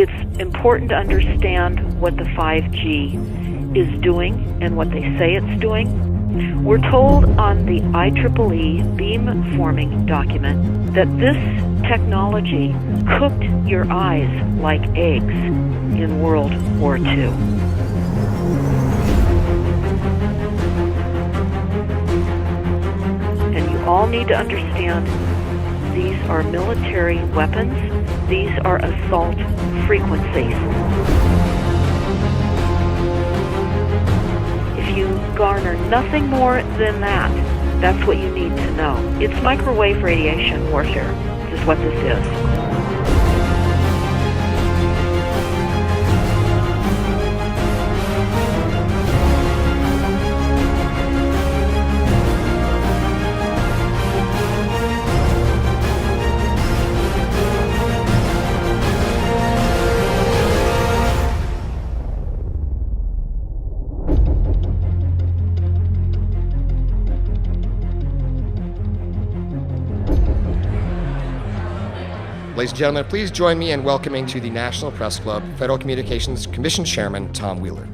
It's important to understand what the 5G is doing and what they say it's doing. We're told on the IEEE beamforming document that this technology cooked your eyes like eggs in World War II. And you all need to understand these are military weapons. These are assault frequencies. If you garner nothing more than that, that's what you need to know. It's microwave radiation warfare, is what this is. Ladies and gentlemen, please join me in welcoming to the National Press Club Federal Communications Commission Chairman Tom Wheeler.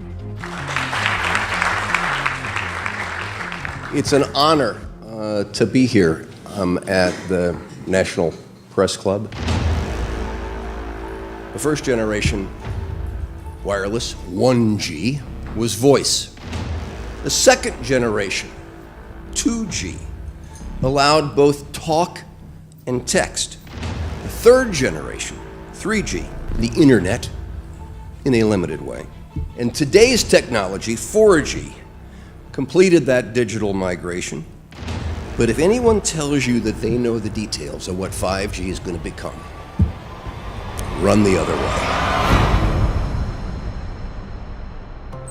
It's an honor to be here at the National Press Club. The first generation wireless, 1G, was voice. The second generation, 2G, allowed both talk and text. The third generation, 3G, the internet, in a limited way. And today's technology, 4G, completed that digital migration. But if anyone tells you that they know the details of what 5G is going to become, run the other way.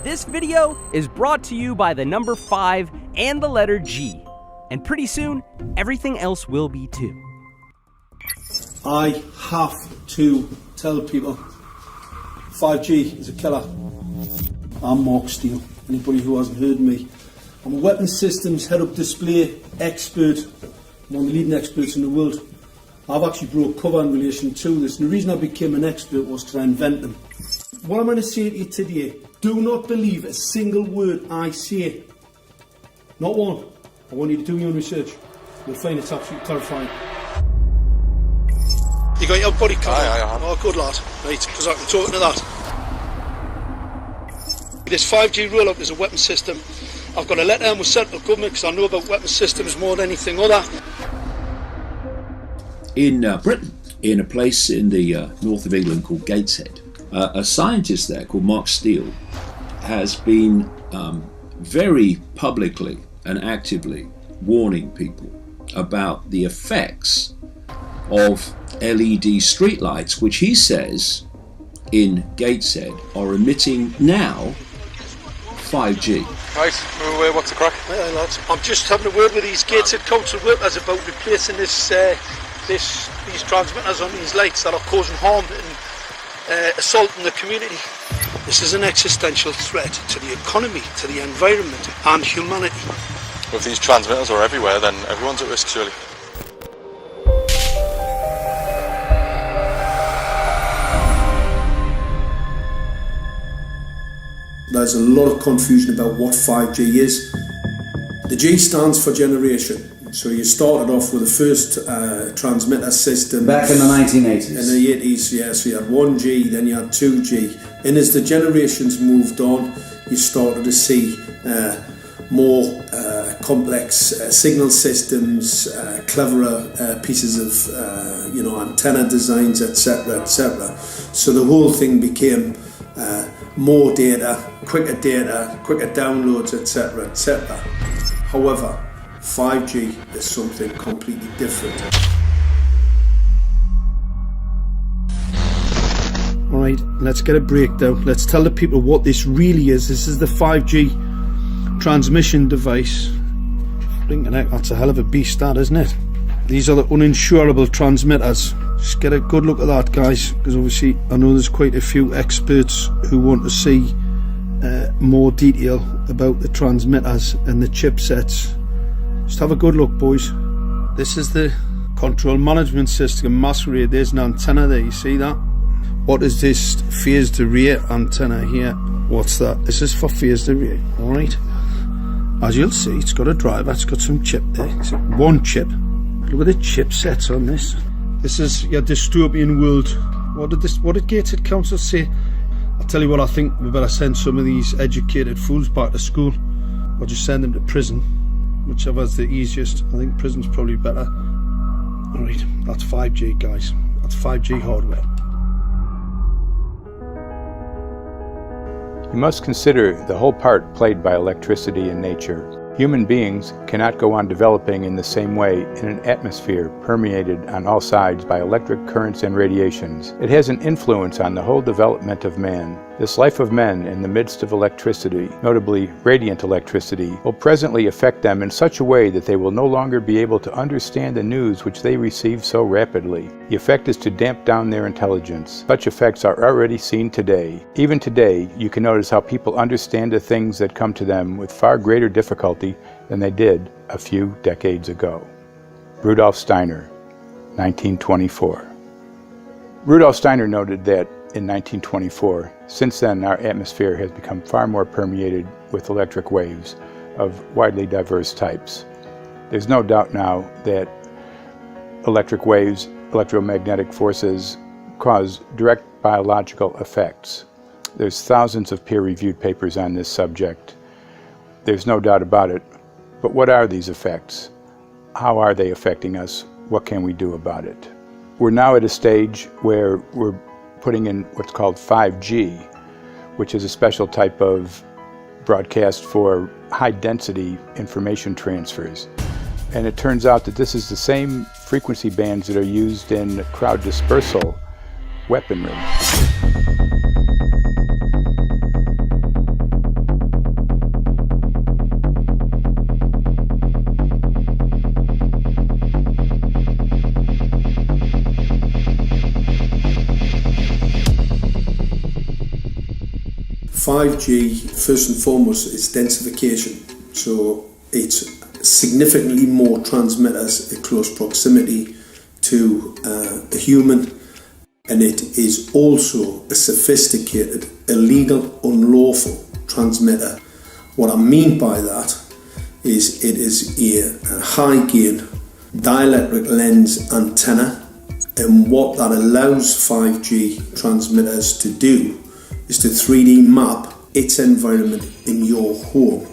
This video is brought to you by the number 5 and the letter G. And pretty soon, everything else will be too. I have to tell people 5G is a killer. I'm Mark Steele. Anybody who hasn't heard me, I'm a weapons systems head-up display expert. I'm one of the leading experts in the world. I've actually broke cover in relation to this, and the reason I became an expert was to invent them. What I'm going to say to you today, do not believe a single word I say. Not one. I want you to do your own research. You'll find it's absolutely terrifying. You got your body covered? Aye. Oh, good lad. Right, because I can talk to that. This 5G roll-up is a weapon system. I've got a letter with central government because I know about weapon systems more than anything other. In Britain, in a place in the north of England called Gateshead, a scientist there called Mark Steele has been very publicly and actively warning people about the effects of LED streetlights, which he says in Gateshead are emitting now 5G. Right, move away, what's the crack? Hey, lads. I'm just having a word with these Gateshead council workers about replacing these transmitters on these lights that are causing harm and assaulting the community. This is an existential threat to the economy, to the environment and humanity. Well, if these transmitters are everywhere, then everyone's at risk, surely. There's a lot of confusion about what 5G is. The G stands for generation. So you started off with the first transmitter system. Back in the 1980s. In the 80s, yeah. So you had 1G, then you had 2G. And as the generations moved on, you started to see more complex signal systems, cleverer pieces of antenna designs, etc., etc. So the whole thing became more data, quicker downloads, etc., etc. However, 5G is something completely different. Alright, let's get a breakdown. Let's tell the people what this really is. This is the 5G transmission device. Blinking heck, that's a hell of a beast, that, isn't it? These are the uninsurable transmitters. Just get a good look at that, guys, because obviously I know there's quite a few experts who want to see more detail about the transmitters and the chipsets. Just have a good look, boys. This is the control management system masquerade. There's an antenna there, you see that? What is this phased array antenna here? What's that? This is for phased array, alright? As you'll see, it's got a driver, it's got some chip there. It's one chip. Look at the chipsets on this. This is your dystopian world. What did Gateshead Council say? I'll tell you what, I think we better send some of these educated fools back to school, or just send them to prison. Whichever's the easiest. I think prison's probably better. Alright, that's 5G, guys. That's 5G hardware. You must consider the whole part played by electricity in nature. Human beings cannot go on developing in the same way in an atmosphere permeated on all sides by electric currents and radiations. It has an influence on the whole development of man. This life of men in the midst of electricity, notably radiant electricity, will presently affect them in such a way that they will no longer be able to understand the news which they receive so rapidly. The effect is to damp down their intelligence. Such effects are already seen today. Even today, you can notice how people understand the things that come to them with far greater difficulty than they did a few decades ago. Rudolf Steiner, 1924. Rudolf Steiner noted that in 1924, since then our atmosphere has become far more permeated with electric waves of widely diverse types. There's no doubt now that electric waves, electromagnetic forces, cause direct biological effects. There's thousands of peer-reviewed papers on this subject. There's no doubt about it. But what are these effects? How are they affecting us? What can we do about it? We're now at a stage where we're putting in what's called 5G, which is a special type of broadcast for high-density information transfers. And it turns out that this is the same frequency bands that are used in crowd dispersal weaponry. 5G, first and foremost, is densification. So it's significantly more transmitters at close proximity to a human, and it is also a sophisticated, illegal, unlawful transmitter. What I mean by that is it is a high gain dielectric lens antenna, and what that allows 5G transmitters to do is to 3D map its environment in your home.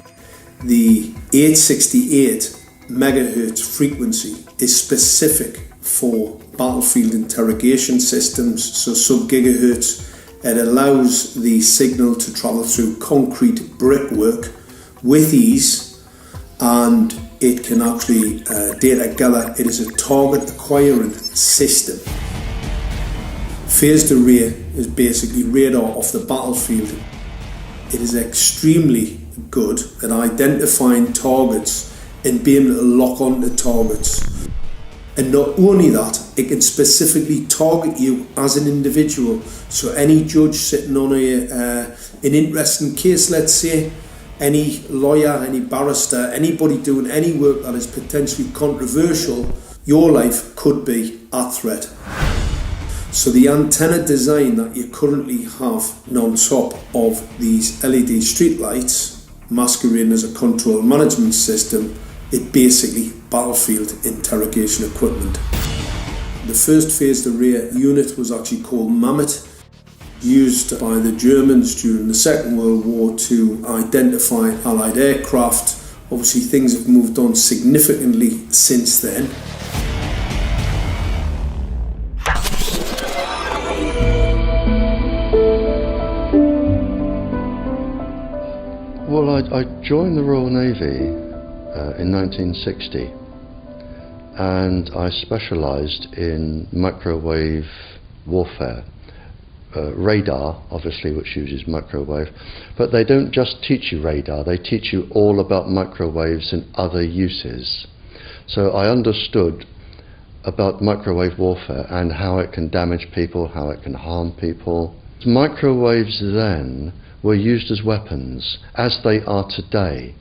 The 868 megahertz frequency is specific for battlefield interrogation systems, so sub-gigahertz. It allows the signal to travel through concrete brickwork with ease, and it can actually data gather. It is a target acquiring system. Phased array is basically radar off the battlefield. It is extremely good at identifying targets and being able to lock onto targets. And not only that, it can specifically target you as an individual. So any judge sitting on an interesting case, let's say, any lawyer, any barrister, anybody doing any work that is potentially controversial, your life could be at threat. So the antenna design that you currently have on top of these LED streetlights, masquerading as a control management system, is basically battlefield interrogation equipment. The first phased array unit was actually called Mammoth, used by the Germans during the Second World War to identify Allied aircraft. Obviously things have moved on significantly since then. Well, I joined the Royal Navy in 1960, and I specialised in microwave warfare. Radar, obviously, which uses microwave, but they don't just teach you radar, they teach you all about microwaves and other uses. So I understood about microwave warfare and how it can damage people, how it can harm people. Microwaves then were used as weapons, as they are today.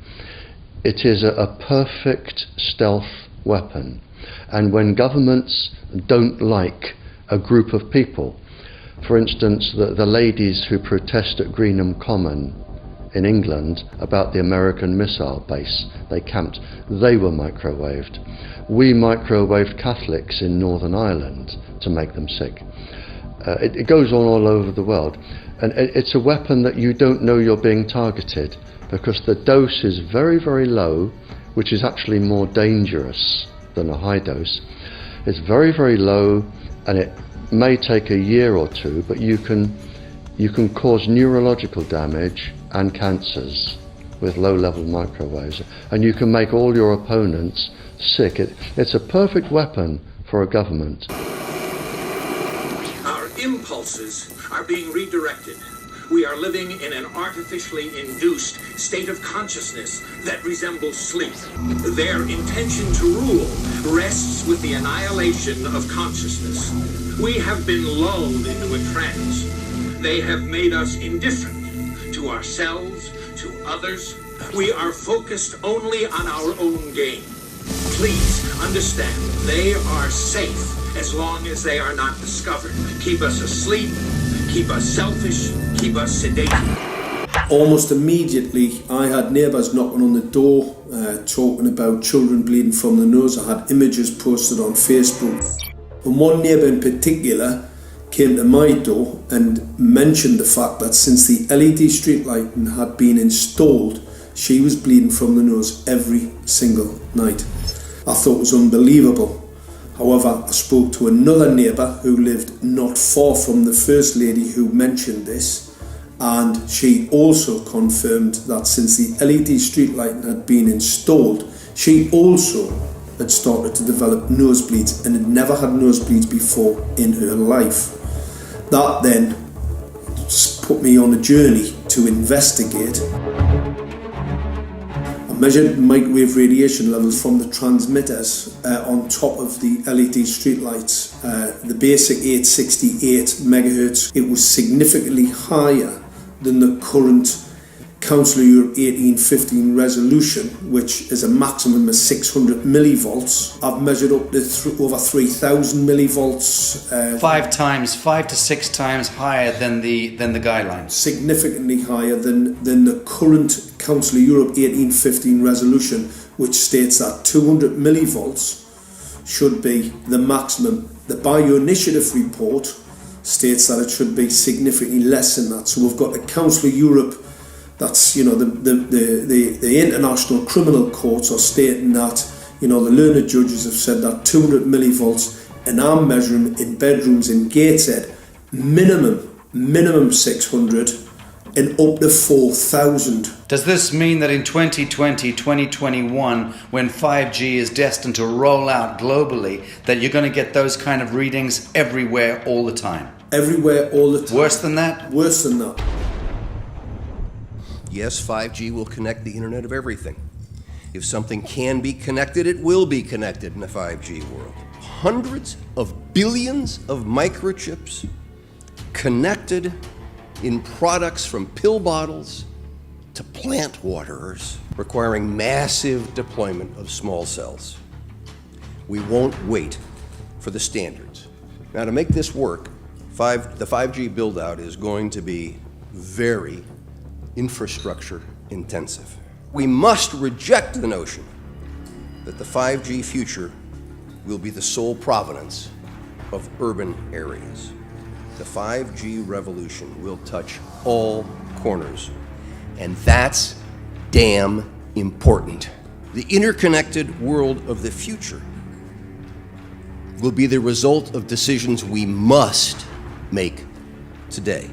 It is a perfect stealth weapon, and when governments don't like a group of people, For instance, the ladies who protest at Greenham Common in England about the American missile base they camped, they were microwaved. We microwaved Catholics in Northern Ireland to make them sick. It goes on all over the world, and it's a weapon that you don't know you're being targeted because the dose is very, very low, which is actually more dangerous than a high dose. It's very, very low, and it may take a year or two, but you can cause neurological damage and cancers with low-level microwaves, and you can make all your opponents sick. It's a perfect weapon for a government. Our impulses are being redirected. We are living in an artificially induced state of consciousness that resembles sleep. Their intention to rule rests with the annihilation of consciousness. We have been lulled into a trance. They have made us indifferent to ourselves, to others. We are focused only on our own gain. Please understand, they are safe as long as they are not discovered. Keep us asleep, keep us selfish, keep us sedated. Almost immediately, I had neighbours knocking on the door, talking about children bleeding from the nose. I had images posted on Facebook. And one neighbour in particular came to my door and mentioned the fact that since the LED street lighting had been installed, she was bleeding from the nose every single night. I thought it was unbelievable. However, I spoke to another neighbour who lived not far from the first lady who mentioned this, and she also confirmed that since the LED street lighting had been installed, she also had started to develop nosebleeds and had never had nosebleeds before in her life. That then put me on a journey to investigate. I measured microwave radiation levels from the transmitters on top of the LED streetlights. The basic 868 megahertz, it was significantly higher than the current Council of Europe 1815 resolution, which is a maximum of 600 millivolts. I've measured up to over 3,000 millivolts. 5 to 6 times higher than the guidelines. Significantly higher than the current Council of Europe 1815 resolution, which states that 200 millivolts should be the maximum. The Bioinitiative report states that it should be significantly less than that. So we've got the Council of Europe, that's, you know, the international criminal courts are stating that, you know, the learned judges have said that 200 millivolts, and I'm measuring in bedrooms in Gateshead, minimum 600 and up to 4,000. Does this mean that in 2020, 2021, when 5G is destined to roll out globally, that you're going to get those kind of readings everywhere all the time? Everywhere all the time. Worse than that? Worse than that. Yes, 5G will connect the Internet of everything. If something can be connected, it will be connected in a 5G world. Hundreds of billions of microchips connected in products from pill bottles to plant waterers, requiring massive deployment of small cells. We won't wait for the standards. Now, to make this work, the 5G build-out is going to be very infrastructure intensive. We must reject the notion that the 5G future will be the sole provenance of urban areas. The 5G revolution will touch all corners, and that's damn important. The interconnected world of the future will be the result of decisions we must make today.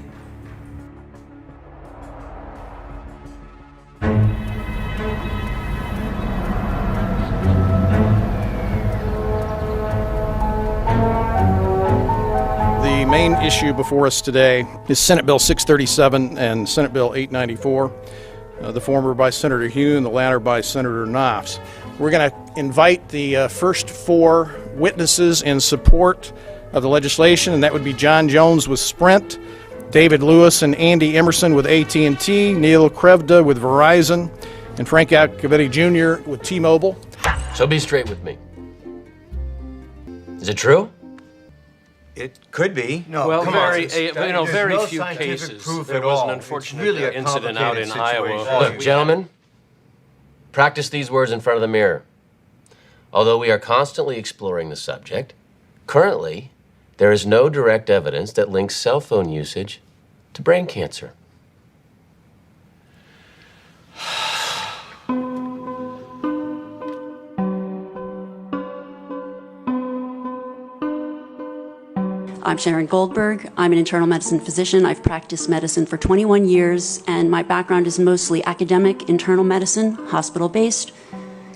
The main issue before us today is Senate Bill 637 and Senate Bill 894, the former by Senator Hune, the latter by Senator Knopf. We're going to invite the first 4 witnesses in support of the legislation, and that would be John Jones with Sprint, David Lewis and Andy Emerson with AT&T, Neil Krevda with Verizon, and Frank Iacovetti Jr. with T-Mobile. So be straight with me. Is it true? It could be. No, well, very no few cases. Proof there at was all. an unfortunate really incident out in Iowa. Look, gentlemen, practice these words in front of the mirror. Although we are constantly exploring the subject, currently, there is no direct evidence that links cell phone usage to brain cancer. I'm Sharon Goldberg. I'm an internal medicine physician. I've practiced medicine for 21 years, and my background is mostly academic, internal medicine, hospital-based,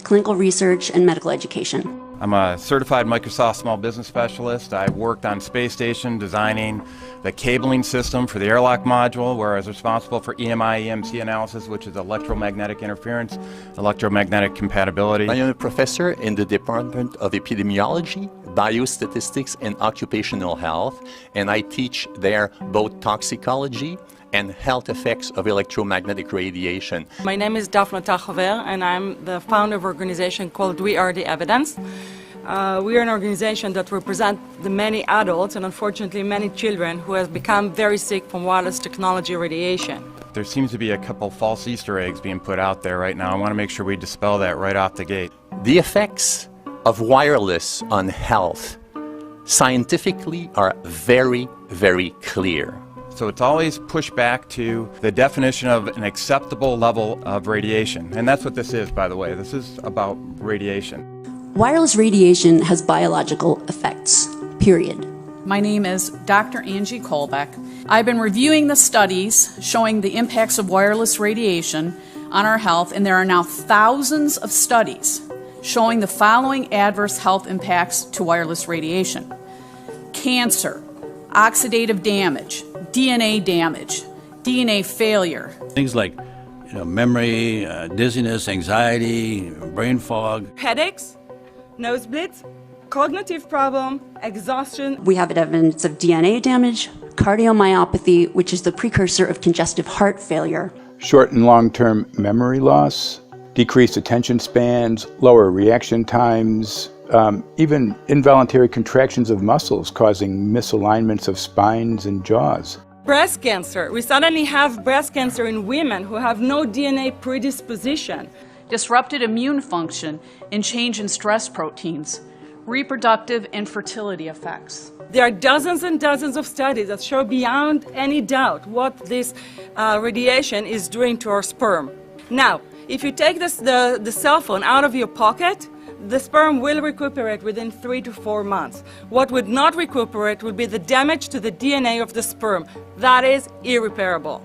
clinical research, and medical education. I'm a certified Microsoft small business specialist. I worked on space station designing the cabling system for the airlock module, where I was responsible for EMI, EMC analysis, which is electromagnetic interference, electromagnetic compatibility. I am a professor in the Department of Epidemiology, Biostatistics, and Occupational Health, and I teach there both toxicology and health effects of electromagnetic radiation. My name is Daphne Tachover, and I'm the founder of an organization called We Are the Evidence. We are an organization that represents the many adults and unfortunately many children who have become very sick from wireless technology radiation. There seems to be a couple false Easter eggs being put out there right now. I want to make sure we dispel that right off the gate. The effects of wireless on health scientifically are very, very clear. So it's always pushed back to the definition of an acceptable level of radiation. And that's what this is, by the way. This is about radiation. Wireless radiation has biological effects, period. My name is Dr. Angie Kolbeck. I've been reviewing the studies showing the impacts of wireless radiation on our health, and there are now thousands of studies showing the following adverse health impacts to wireless radiation: cancer, oxidative damage, DNA damage, DNA failure. Things like memory, dizziness, anxiety, brain fog. Headaches, nosebleeds, cognitive problem, exhaustion. We have evidence of DNA damage, cardiomyopathy, which is the precursor of congestive heart failure. Short and long-term memory loss, decreased attention spans, lower reaction times, even involuntary contractions of muscles causing misalignments of spines and jaws. Breast cancer. We suddenly have breast cancer in women who have no DNA predisposition. Disrupted immune function and change in stress proteins, reproductive and fertility effects. There are dozens and dozens of studies that show beyond any doubt what this radiation is doing to our sperm. Now, if you take the cell phone out of your pocket, the sperm will recuperate within 3 to 4 months. What would not recuperate would be the damage to the DNA of the sperm. That is irreparable.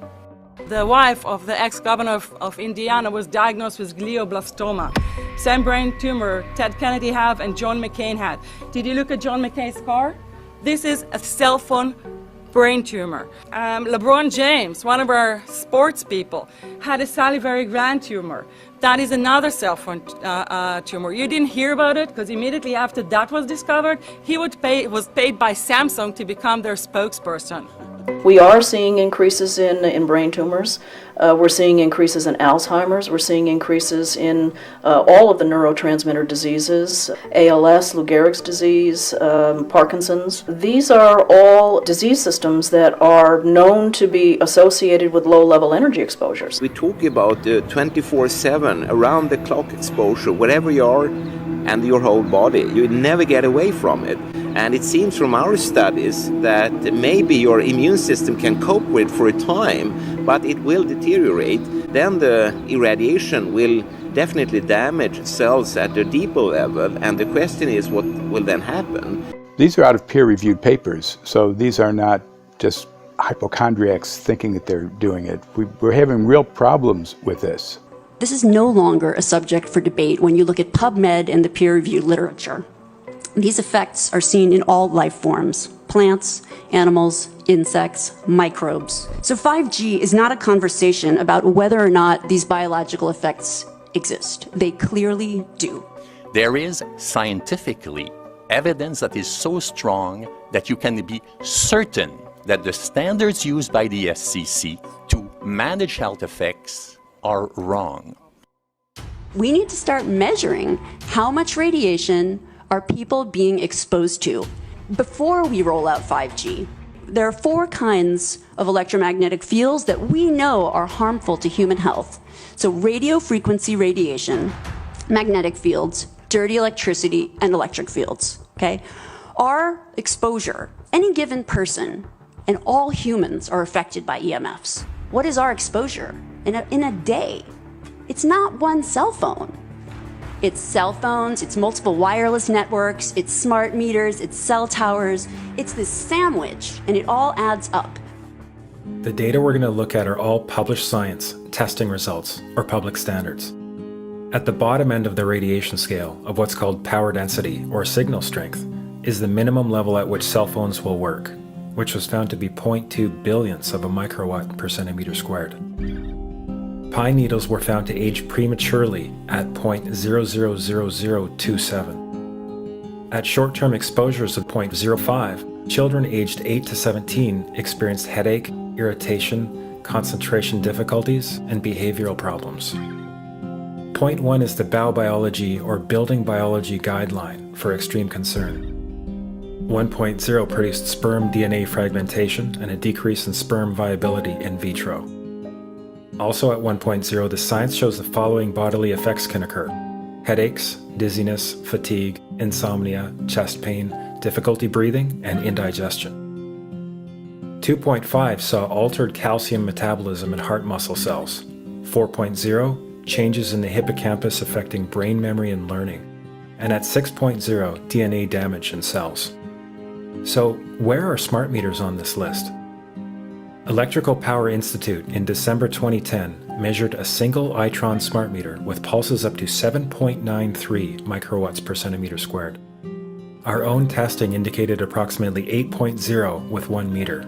The wife of the ex-governor of Indiana was diagnosed with glioblastoma. Same brain tumor Ted Kennedy had and John McCain had. Did you look at John McCain's car? This is a cell phone brain tumor. LeBron James, one of our sports people, had a salivary gland tumor. That is another cell phone tumor. You didn't hear about it because immediately after that was discovered, he was paid by Samsung to become their spokesperson. We are seeing increases in brain tumors. We're seeing increases in Alzheimer's. We're seeing increases in all of the neurotransmitter diseases, ALS, Lou Gehrig's disease, Parkinson's. These are all disease systems that are known to be associated with low-level energy exposures. We talk about 24/7, around-the-clock exposure, wherever you are and your whole body. You never get away from it. And it seems from our studies that maybe your immune system can cope with for a time, but it will deteriorate. Then the irradiation will definitely damage cells at a deeper level, and the question is what will then happen? These are out of peer-reviewed papers, so these are not just hypochondriacs thinking that they're doing it. We're having real problems with this. This is no longer a subject for debate when you look at PubMed and the peer-reviewed literature. These effects are seen in all life forms: plants, animals, insects, microbes. So 5G is not a conversation about whether or not these biological effects exist. They clearly do. There is scientifically evidence that is so strong that you can be certain that the standards used by the FCC to manage health effects are wrong. We need to start measuring how much radiation are people being exposed to. before we roll out 5G, there are 4 kinds of electromagnetic fields that we know are harmful to human health. So radio frequency radiation, magnetic fields, dirty electricity, and electric fields, okay? Our exposure, any given person, and all humans are affected by EMFs. What is our exposure in a day? It's not one cell phone. It's cell phones, it's multiple wireless networks, it's smart meters, it's cell towers. It's this sandwich, and it all adds up. The data we're going to look at are all published science, testing results, or public standards. At the bottom end of the radiation scale of what's called power density, or signal strength, is the minimum level at which cell phones will work, which was found to be 0.2 billionths of a microwatt per centimeter squared. Pine needles were found to age prematurely at 0.000027. At short-term exposures of 0.05, children aged 8 to 17 experienced headache, irritation, concentration difficulties, and behavioral problems. 0.1 is the Biobiology or Building Biology Guideline for extreme concern. 1.0 produced sperm DNA fragmentation and a decrease in sperm viability in vitro. Also at 1.0, the science shows the following bodily effects can occur: headaches, dizziness, fatigue, insomnia, chest pain, difficulty breathing, and indigestion. 2.5 saw altered calcium metabolism in heart muscle cells. 4.0, changes in the hippocampus affecting brain memory and learning. And at 6.0, DNA damage in cells. So, where are smart meters on this list? Electrical Power Institute in December 2010 measured a single Itron smart meter with pulses up to 7.93 microwatts per centimeter squared. Our own testing indicated approximately 8.0 with 1 meter.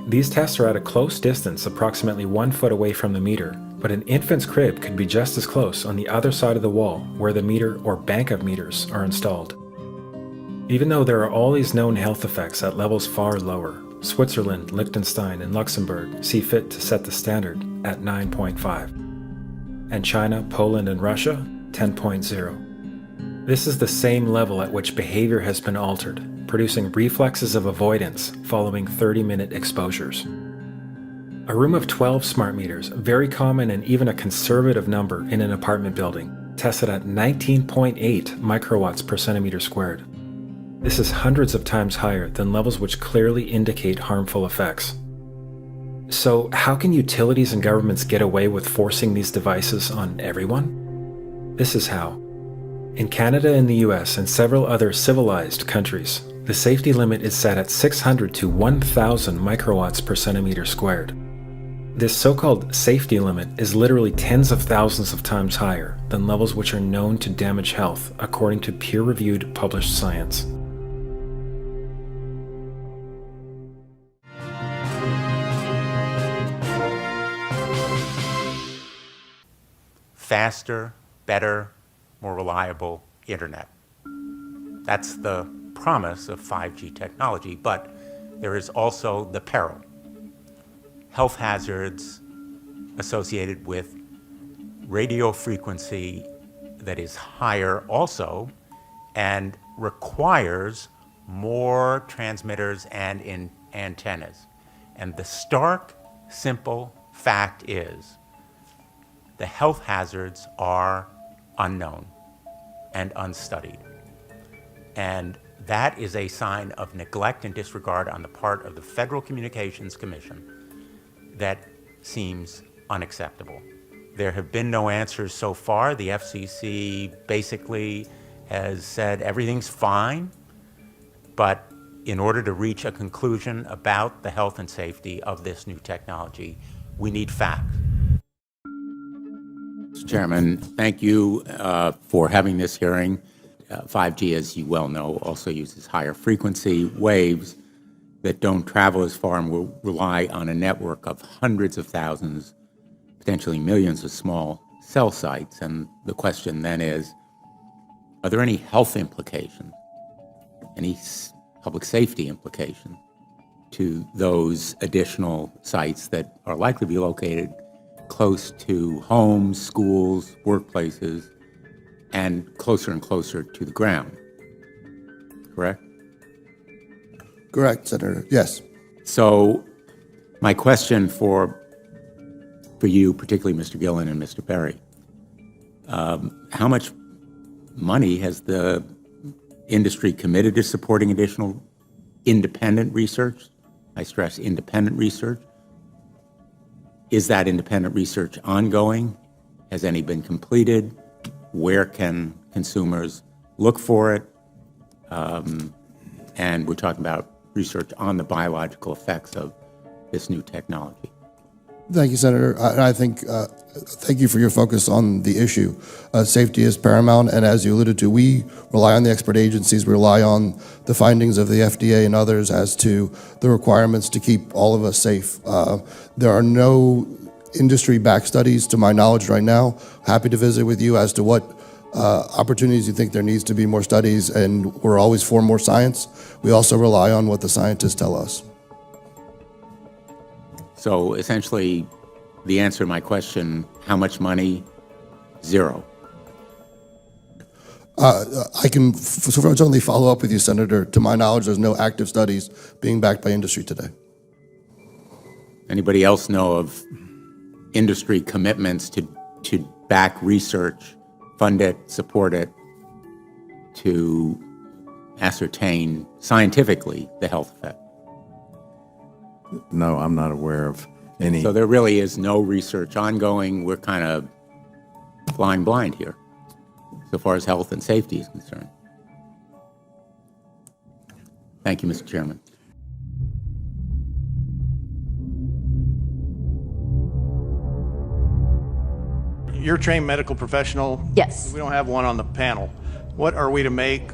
These tests are at a close distance, approximately 1 foot away from the meter, but an infant's crib could be just as close on the other side of the wall where the meter or bank of meters are installed. Even though there are all these known health effects at levels far lower, Switzerland, Liechtenstein, and Luxembourg see fit to set the standard at 9.5. And China, Poland, and Russia, 10.0. This is the same level at which behavior has been altered, producing reflexes of avoidance following 30-minute exposures. A room of 12 smart meters, very common and even a conservative number in an apartment building, tested at 19.8 microwatts per centimeter squared. This is hundreds of times higher than levels which clearly indicate harmful effects. So, how can utilities and governments get away with forcing these devices on everyone? This is how. In Canada and the US and several other civilized countries, the safety limit is set at 600 to 1,000 microwatts per centimeter squared. This so-called safety limit is literally tens of thousands of times higher than levels which are known to damage health according to peer-reviewed published science. Faster, better, more reliable internet. That's the promise of 5G technology, but there is also the peril. Health hazards associated with radio frequency that is higher also and requires more transmitters and antennas. And the stark, simple fact is the health hazards are unknown and unstudied. And that is a sign of neglect and disregard on the part of the Federal Communications Commission that seems unacceptable. There have been no answers so far. The FCC basically has said everything's fine, but in order to reach a conclusion about the health and safety of this new technology, we need facts. Mr. Chairman, thank you for having this hearing. 5G, as you well know, also uses higher frequency waves that don't travel as far and will rely on a network of hundreds of thousands, potentially millions of small cell sites. And the question then is, are there any health implications, any public safety implications to those additional sites that are likely to be located close to homes, schools, workplaces, and closer to the ground? Correct? correct, Senator. Yes. So my question for you, particularly Mr. Gillen and Mr. Perry, how much money has the industry committed to supporting additional independent research? I stress independent research. Is that independent research ongoing? Has any been completed? Where can consumers look for it? And we're talking about research on the biological effects of this new technology. Thank you, Senator. I think, thank you for your focus on the issue. Safety is paramount, and as you alluded to, we rely on the expert agencies, we rely on the findings of the FDA and others as to the requirements to keep all of us safe. There are no industry-backed studies, to my knowledge right now. Happy to visit with you as to what opportunities you think there needs to be more studies, and we're always for more science. We also rely on what the scientists tell us. So essentially, the answer to my question, how much money? Zero. I can certainly follow up with you, Senator. To my knowledge, there's no active studies being backed by industry today. Anybody else know of industry commitments to back research, fund it, support it, to ascertain scientifically the health effect? No, I'm not aware of any. So there really is no research ongoing. We're kind of flying blind here, so far as health and safety is concerned. Thank you, Mr. Chairman. You're a trained medical professional. Yes. We don't have one on the panel. What are we to make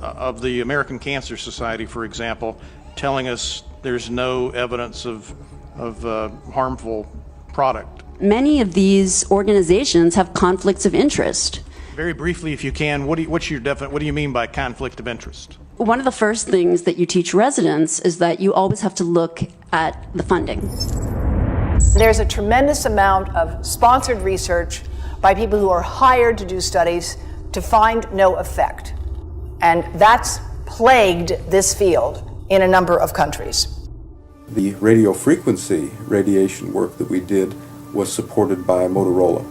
of the American Cancer Society, for example, telling us there's no evidence of harmful product? Many of these organizations have conflicts of interest. Very briefly, if you can, what do you mean by conflict of interest? One of the first things that you teach residents is that you always have to look at the funding. There's a tremendous amount of sponsored research by people who are hired to do studies to find no effect. And that's plagued this field in a number of countries. The radio frequency radiation work that we did was supported by Motorola.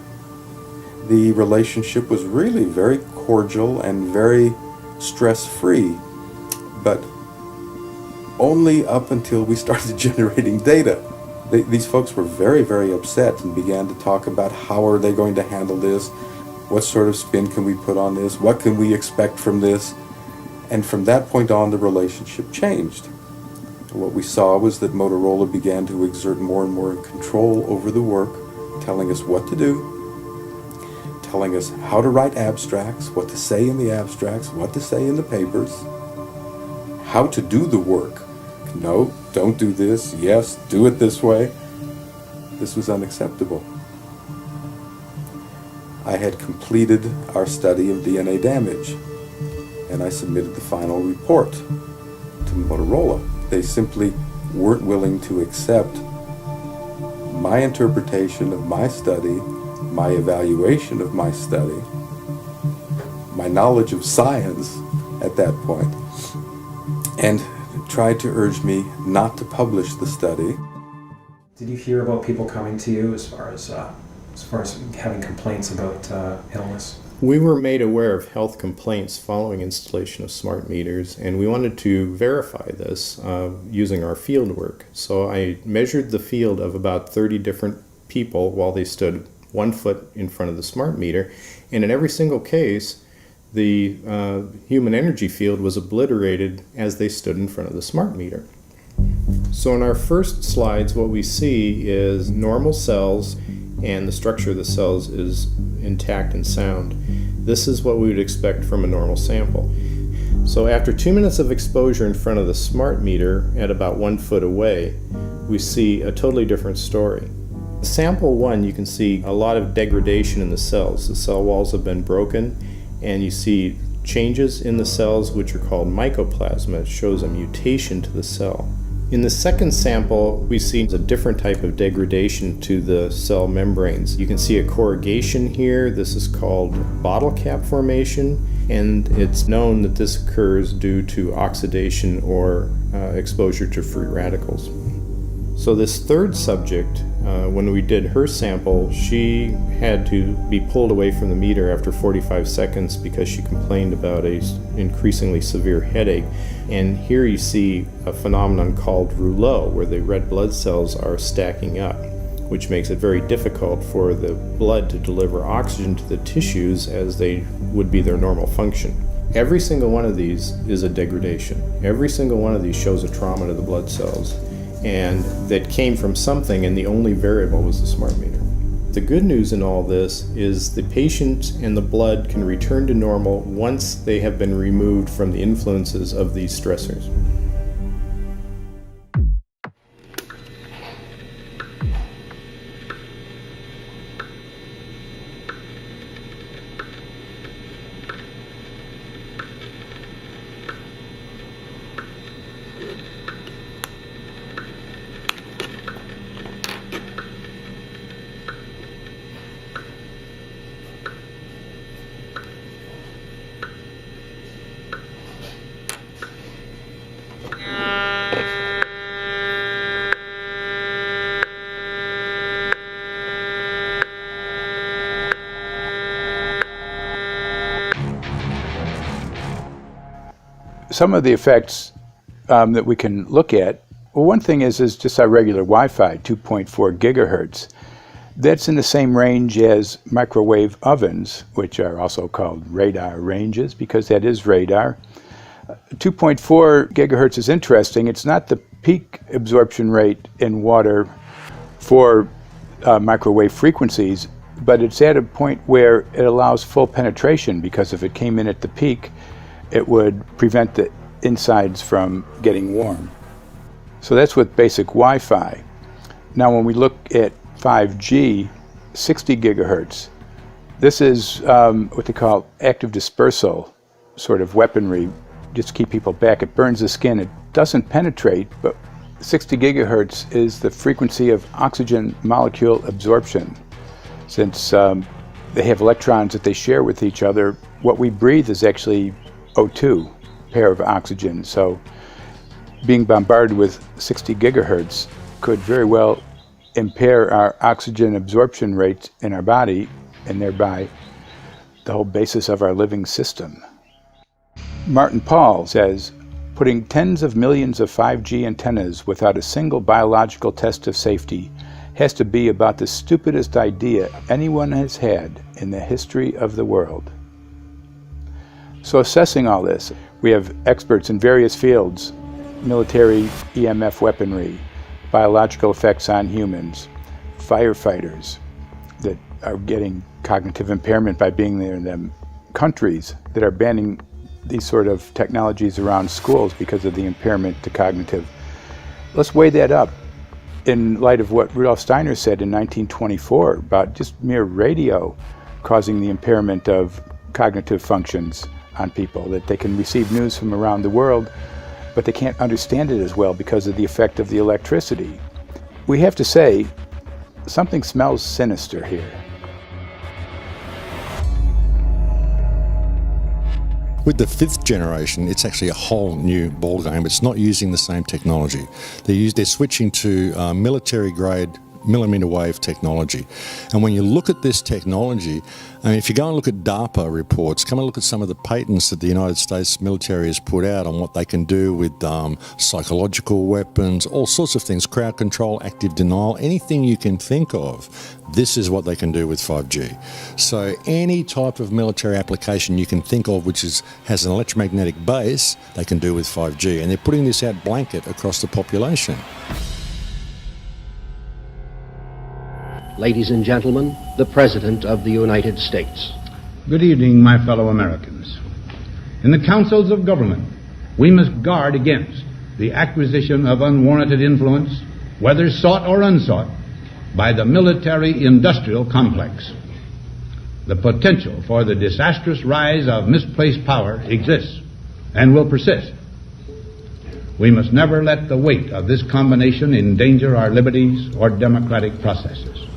The relationship was really very cordial and very stress-free, but only up until we started generating data. These folks were very, very upset and began to talk about how are they going to handle this, what sort of spin can we put on this, what can we expect from this, and from that point on the relationship changed. What we saw was that Motorola began to exert more and more control over the work, telling us what to do, telling us how to write abstracts, what to say in the abstracts, what to say in the papers, how to do the work. No, don't do this. Yes, do it this way. This was unacceptable. I had completed our study of DNA damage, and I submitted the final report to Motorola. They simply weren't willing to accept my interpretation of my study, my evaluation of my study, my knowledge of science at that point, and tried to urge me not to publish the study. Did you hear about people coming to you as far as having complaints about illness? We were made aware of health complaints following installation of smart meters, and we wanted to verify this using our field work. So I measured the field of about 30 different people while they stood 1 foot in front of the smart meter, and in every single case, the human energy field was obliterated as they stood in front of the smart meter. So in our first slides, what we see is normal cells, and the structure of the cells is intact and sound. This is what we would expect from a normal sample. So after 2 minutes of exposure in front of the smart meter at about 1 foot away, we see a totally different story. Sample 1, you can see a lot of degradation in the cells. The cell walls have been broken, and you see changes in the cells which are called mycoplasma. It shows a mutation to the cell. In the second sample, we see a different type of degradation to the cell membranes. You can see a corrugation here. This is called bottle cap formation, and it's known that this occurs due to oxidation or exposure to free radicals. So this third subject, when we did her sample, she had to be pulled away from the meter after 45 seconds because she complained about an increasingly severe headache. And here you see a phenomenon called rouleau, where the red blood cells are stacking up, which makes it very difficult for the blood to deliver oxygen to the tissues as they would be their normal function. Every single one of these is a degradation. Every single one of these shows a trauma to the blood cells, and that came from something, and the only variable was the smart meter. The good news in all this is the patient and the blood can return to normal once they have been removed from the influences of these stressors. Some of the effects that we can look at, well, one thing is just our regular Wi-Fi, 2.4 gigahertz. That's in the same range as microwave ovens, which are also called radar ranges, because that is radar. 2.4 gigahertz is interesting. It's not the peak absorption rate in water for microwave frequencies, but it's at a point where it allows full penetration, because if it came in at the peak, it would prevent the insides from getting warm. So that's with basic Wi-Fi. Now when we look at 5G, 60 gigahertz, this is what they call active dispersal sort of weaponry, just to keep people back. It burns the skin. It doesn't penetrate, but 60 gigahertz is the frequency of oxygen molecule absorption. Since they have electrons that they share with each other, what we breathe is actually O2, pair of oxygen. So being bombarded with 60 gigahertz could very well impair our oxygen absorption rates in our body, and thereby the whole basis of our living system. Martin Pall says, putting tens of millions of 5G antennas without a single biological test of safety has to be about the stupidest idea anyone has had in the history of the world. So assessing all this, we have experts in various fields: military EMF weaponry, biological effects on humans, firefighters that are getting cognitive impairment by being there in them, countries that are banning these sort of technologies around schools because of the impairment to cognitive. Let's weigh that up in light of what Rudolf Steiner said in 1924 about just mere radio causing the impairment of cognitive functions on people, that they can receive news from around the world, but they can't understand it as well because of the effect of the electricity. We have to say, something smells sinister here. With the 5th generation, it's actually a whole new ballgame. It's not using the same technology. They're switching to military-grade millimeter wave technology. And when you look at this technology, I mean, if you go and look at DARPA reports, come and look at some of the patents that the United States military has put out on what they can do with psychological weapons, all sorts of things, crowd control, active denial, anything you can think of. This is what they can do with 5G. So any type of military application you can think of which has an electromagnetic base, they can do with 5G. And they're putting this out blanket across the population. Ladies and gentlemen, the President of the United States. Good evening, my fellow Americans. In the councils of government, we must guard against the acquisition of unwarranted influence, whether sought or unsought, by the military-industrial complex. The potential for the disastrous rise of misplaced power exists and will persist. We must never let the weight of this combination endanger our liberties or democratic processes.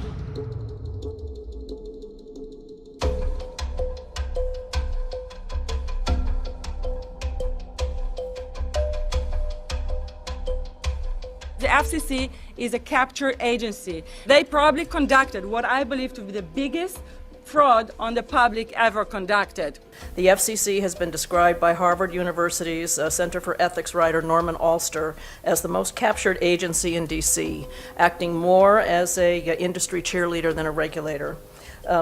The FCC is a capture agency. They probably conducted what I believe to be the biggest fraud on the public ever conducted. The FCC has been described by Harvard University's Center for Ethics writer Norman Alster as the most captured agency in D.C., acting more as an industry cheerleader than a regulator.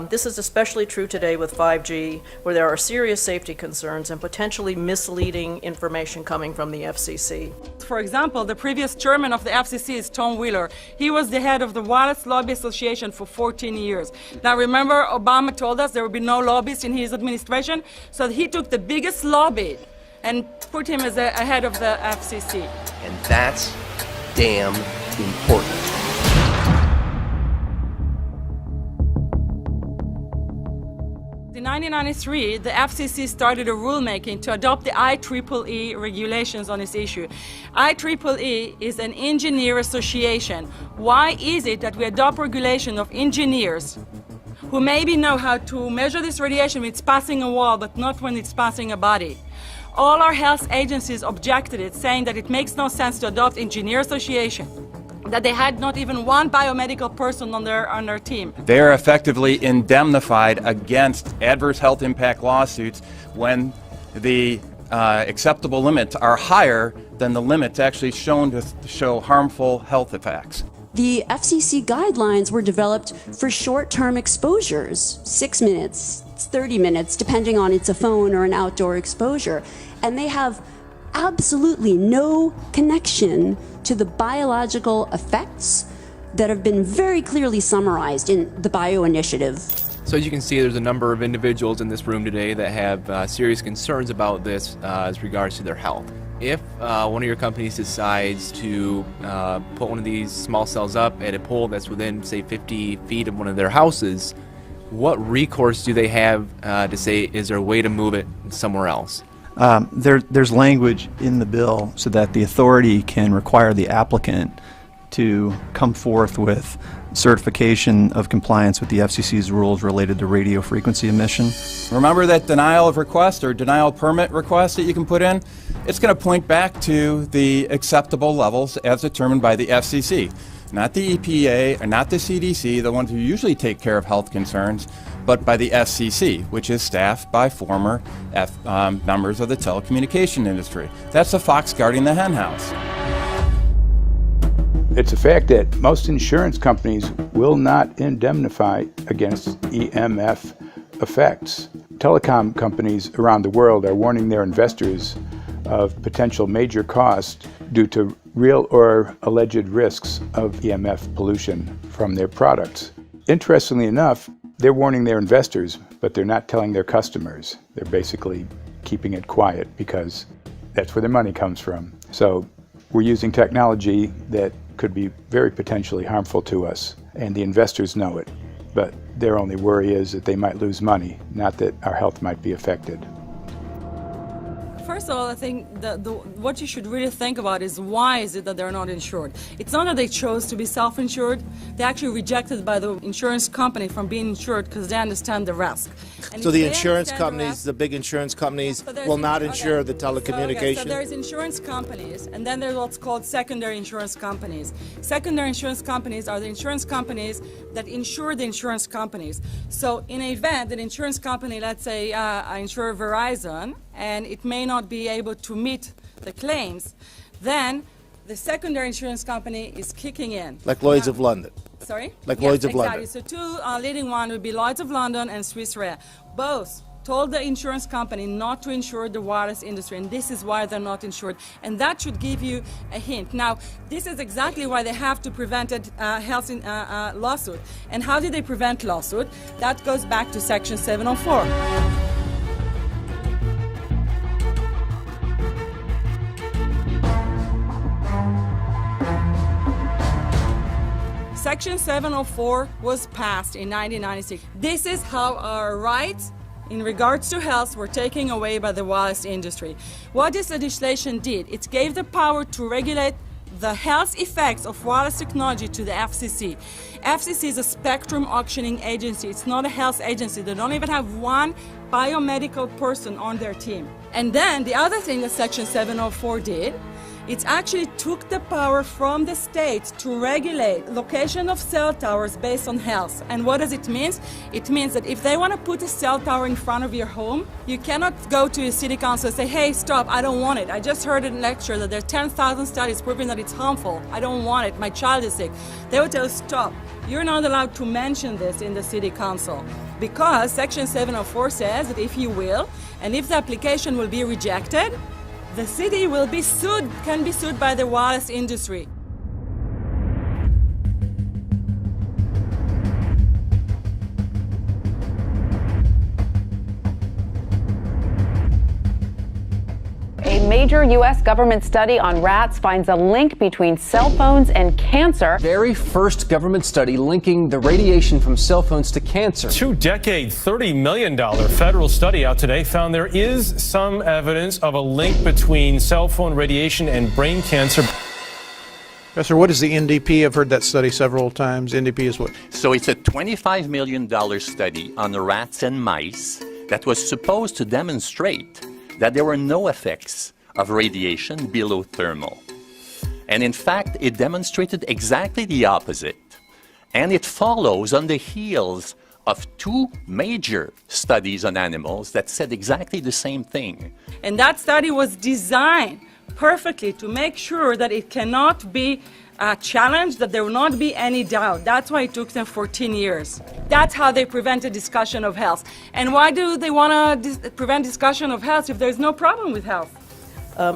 This is especially true today with 5G, where there are serious safety concerns and potentially misleading information coming from the FCC. For example, the previous chairman of the FCC is Tom Wheeler. He was the head of the Wireless Lobby Association for 14 years. Now remember, Obama told us there would be no lobbyists in his administration, so he took the biggest lobby and put him as a head of the FCC. And that's damn important. In 1993, the FCC started a rulemaking to adopt the IEEE regulations on this issue. IEEE is an engineer association. Why is it that we adopt regulation of engineers who maybe know how to measure this radiation when it's passing a wall, but not when it's passing a body? All our health agencies objected it, saying that it makes no sense to adopt engineer association, that they had not even one biomedical person on their team. They are effectively indemnified against adverse health impact lawsuits when the acceptable limits are higher than the limits actually shown to show harmful health effects. The FCC guidelines were developed for short-term exposures, 6 minutes, 30 minutes, depending on it's a phone or an outdoor exposure. And they have absolutely no connection to the biological effects that have been very clearly summarized in the Bio Initiative. So as you can see, there's a number of individuals in this room today that have serious concerns about this as regards to their health. If one of your companies decides to put one of these small cells up at a pole that's within, say, 50 feet of one of their houses, what recourse do they have to say, is there a way to move it somewhere else? There's language in the bill so that the authority can require the applicant to come forth with certification of compliance with the FCC's rules related to radio frequency emission. Remember that denial of request or denial of permit request that you can put in? It's going to point back to the acceptable levels as determined by the FCC, not the EPA or not the CDC, the ones who usually take care of health concerns, but by the FCC, which is staffed by former members of the telecommunication industry. That's the fox guarding the henhouse. It's a fact that most insurance companies will not indemnify against EMF effects. Telecom companies around the world are warning their investors of potential major costs due to real or alleged risks of EMF pollution from their products. Interestingly enough, they're warning their investors, but they're not telling their customers. They're basically keeping it quiet because that's where their money comes from. So we're using technology that could be very potentially harmful to us, and the investors know it. But their only worry is that they might lose money, not that our health might be affected. First of all, I think what you should really think about is why is it that they're not insured? It's not that they chose to be self-insured. They actually rejected by the insurance company from being insured because they understand the risk. So the insurance companies, the big insurance companies, will not insure the telecommunications? So there's insurance companies, and then there's what's called secondary insurance companies. Secondary insurance companies are the insurance companies that insure the insurance companies. So in an event, an insurance company, let's say I insure Verizon, and it may not be able to meet the claims, then the secondary insurance company is kicking in. Like Lloyd's of London? Sorry? Like yes, Lloyd's of exactly. London? So two leading ones would be Lloyd's of London and Swiss Re. Both told the insurance company not to insure the wireless industry, and this is why they're not insured. And that should give you a hint. Now, this is exactly why they have to prevent a health lawsuit. And how did they prevent lawsuit? That goes back to Section 704. Section 704 was passed in 1996. This is how our rights in regards to health were taken away by the wireless industry. What this legislation did, it gave the power to regulate the health effects of wireless technology to the FCC. FCC is a spectrum auctioning agency. It's not a health agency. They don't even have one biomedical person on their team. And then the other thing that Section 704 did, It actually took the power from the state to regulate location of cell towers based on health. And what does it mean? It means that if they want to put a cell tower in front of your home, you cannot go to your city council and say, hey, stop, I don't want it. I just heard in a lecture that there are 10,000 studies proving that it's harmful. I don't want it. My child is sick. They will tell you, stop. You're not allowed to mention this in the city council because Section 704 says that if you will, and if the application will be rejected, the city will be sued, can be sued by the wireless industry. A major U.S. government study on rats finds a link between cell phones and cancer. Very first government study linking the radiation from cell phones to cancer. Two-decade, $30 million federal study out today found there is some evidence of a link between cell phone radiation and brain cancer. Professor, what is the NDP? I've heard that study several times. NDP is what? So it's a $25 million study on rats and mice that was supposed to demonstrate that there were no effects of radiation below thermal. And in fact, it demonstrated exactly the opposite. And it follows on the heels of two major studies on animals that said exactly the same thing. And that study was designed perfectly to make sure that it cannot be challenged, that there will not be any doubt. That's why it took them 14 years. That's how they prevented discussion of health. And why do they want to prevent discussion of health if there's no problem with health?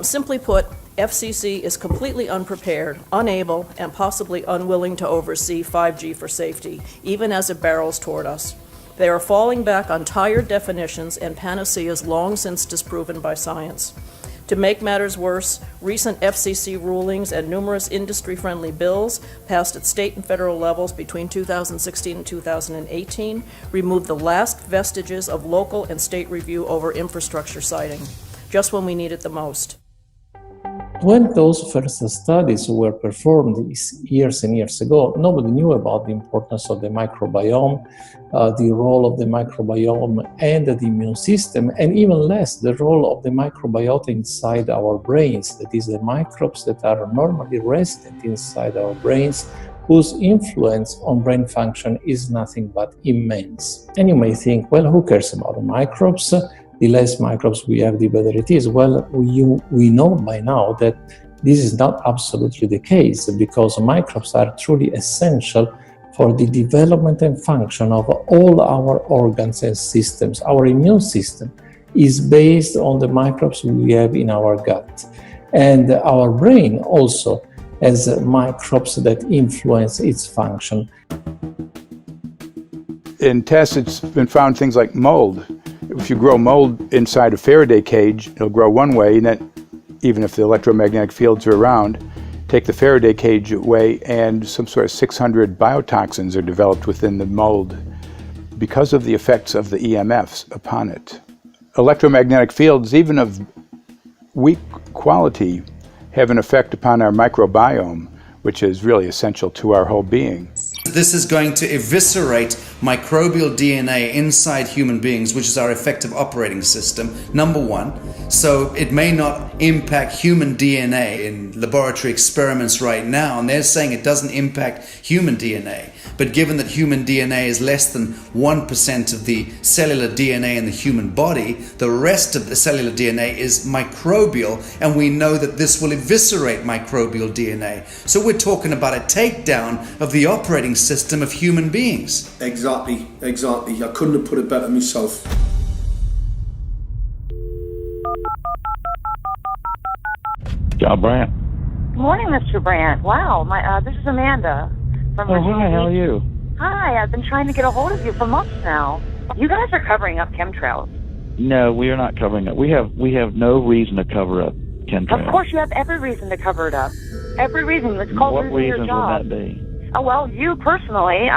Simply put, FCC is completely unprepared, unable, and possibly unwilling to oversee 5G for safety, even as it barrels toward us. They are falling back on tired definitions and panaceas long since disproven by science. To make matters worse, recent FCC rulings and numerous industry-friendly bills passed at state and federal levels between 2016 and 2018 removed the last vestiges of local and state review over infrastructure siting, just when we need it the most. When those first studies were performed years and years ago, nobody knew about the importance of the microbiome, the role of the microbiome and the immune system, and even less the role of the microbiota inside our brains, that is, the microbes that are normally resident inside our brains, whose influence on brain function is nothing but immense. And you may think, well, who cares about the microbes? The less microbes we have, the better it is. Well, we know by now that this is not absolutely the case, because microbes are truly essential for the development and function of all our organs and systems. Our immune system is based on the microbes we have in our gut. And our brain also has microbes that influence its function. In tests, it's been found things like mold. If you grow mold inside a Faraday cage, it'll grow one way, and then even if the electromagnetic fields are around, take the Faraday cage away and some sort of 600 biotoxins are developed within the mold because of the effects of the EMFs upon it. Electromagnetic fields, even of weak quality, have an effect upon our microbiome, which is really essential to our whole being. This is going to eviscerate microbial DNA inside human beings, which is our effective operating system, number one. So it may not impact human DNA in laboratory experiments right now, and they're saying it doesn't impact human DNA. But given that human DNA is less than 1% of the cellular DNA in the human body, the rest of the cellular DNA is microbial, and we know that this will eviscerate microbial DNA. So we're talking about a takedown of the operating system of human beings. Exactly. I couldn't have put it better myself. John Brandt. Good morning, Mr. Brandt. Wow, this is Amanda from Virginia hi, how are you? Hi, I've been trying to get a hold of you for months now. You guys are covering up chemtrails. No, we are not covering it. We have no reason to cover up chemtrails. Of course, you have every reason to cover it up. Every reason. It's called losing your job. What reasons would that be? Oh, well, you personally,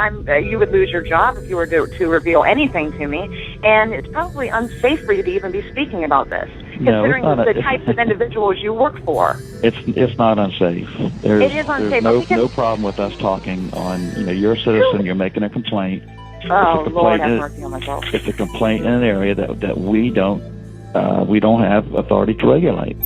you would lose your job if you were to reveal anything to me, and it's probably unsafe for you to even be speaking about this, considering the types of individuals you work for. It's not unsafe. It is unsafe. There's no problem with us talking on, you're a citizen, you're making a complaint. Oh, Lord have mercy on my soul. It's a complaint in an area that we don't have authority to regulate.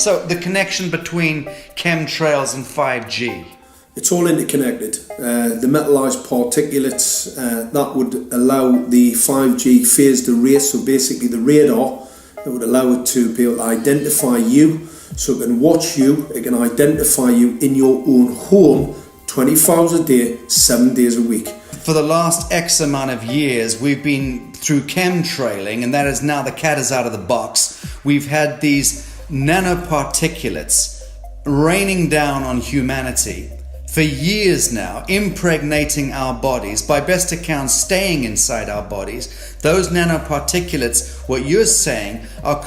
So the connection between chemtrails and 5G. It's all interconnected. The metallized particulates that would allow the 5G phased array, so basically the radar that would allow it to be able to identify you, so it can watch you, it can identify you in your own home 24 hours a day, 7 days a week. For the last X amount of years, we've been through chemtrailing, and that is now the cat is out of the box. We've had these nanoparticulates raining down on humanity for years now, impregnating our bodies, by best accounts staying inside our bodies. Those nanoparticulates, what you're saying, are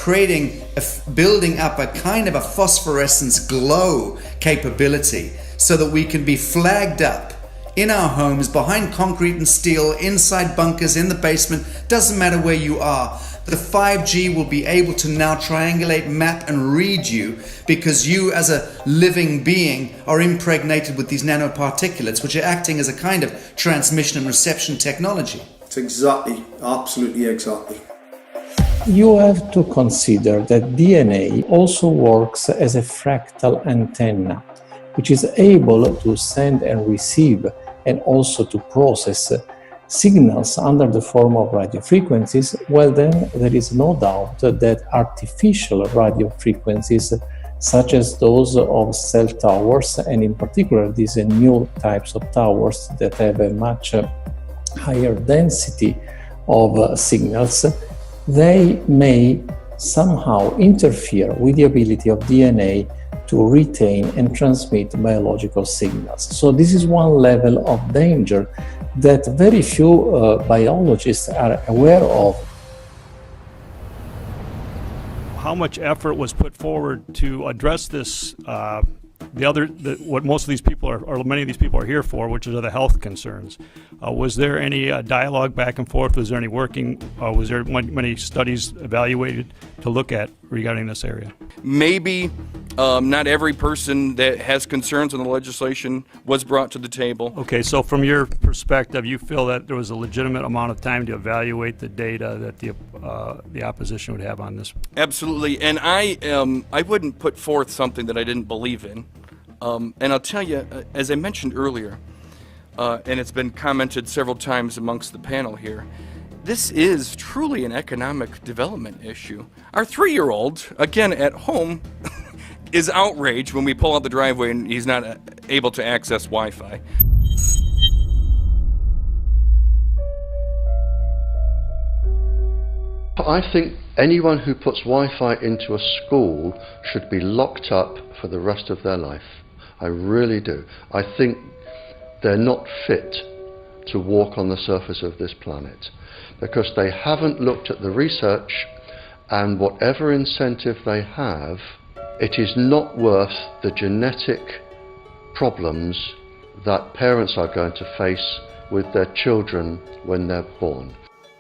building up a kind of a phosphorescence glow capability so that we can be flagged up in our homes, behind concrete and steel, inside bunkers, in the basement, doesn't matter where you are. The 5G will be able to now triangulate, map and read you, because you as a living being are impregnated with these nanoparticulates, which are acting as a kind of transmission and reception technology. It's exactly, absolutely exactly. You have to consider that DNA also works as a fractal antenna, which is able to send and receive and also to process signals under the form of radio frequencies. Well, then there is no doubt that artificial radio frequencies, such as those of cell towers, and in particular these new types of towers that have a much higher density of signals, they may somehow interfere with the ability of DNA to retain and transmit biological signals. So this is one level of danger that very few biologists are aware of. How much effort was put forward to address this, what most of these people are, or many of these people are here for, which are the health concerns? Was there any dialogue back and forth? Was there any working, was there many studies evaluated to look at regarding this area? Maybe not every person that has concerns on the legislation was brought to the table. Okay, so from your perspective, you feel that there was a legitimate amount of time to evaluate the data that the opposition would have on this? Absolutely, and I wouldn't put forth something that I didn't believe in. And I'll tell you, as I mentioned earlier, and it's been commented several times amongst the panel here, this is truly an economic development issue. Our 3-year-old, again at home, is outraged when we pull out the driveway and he's not able to access Wi-Fi. I think anyone who puts Wi-Fi into a school should be locked up for the rest of their life. I really do. I think they're not fit to walk on the surface of this planet because they haven't looked at the research, and whatever incentive they have, it is not worth the genetic problems that parents are going to face with their children when they're born.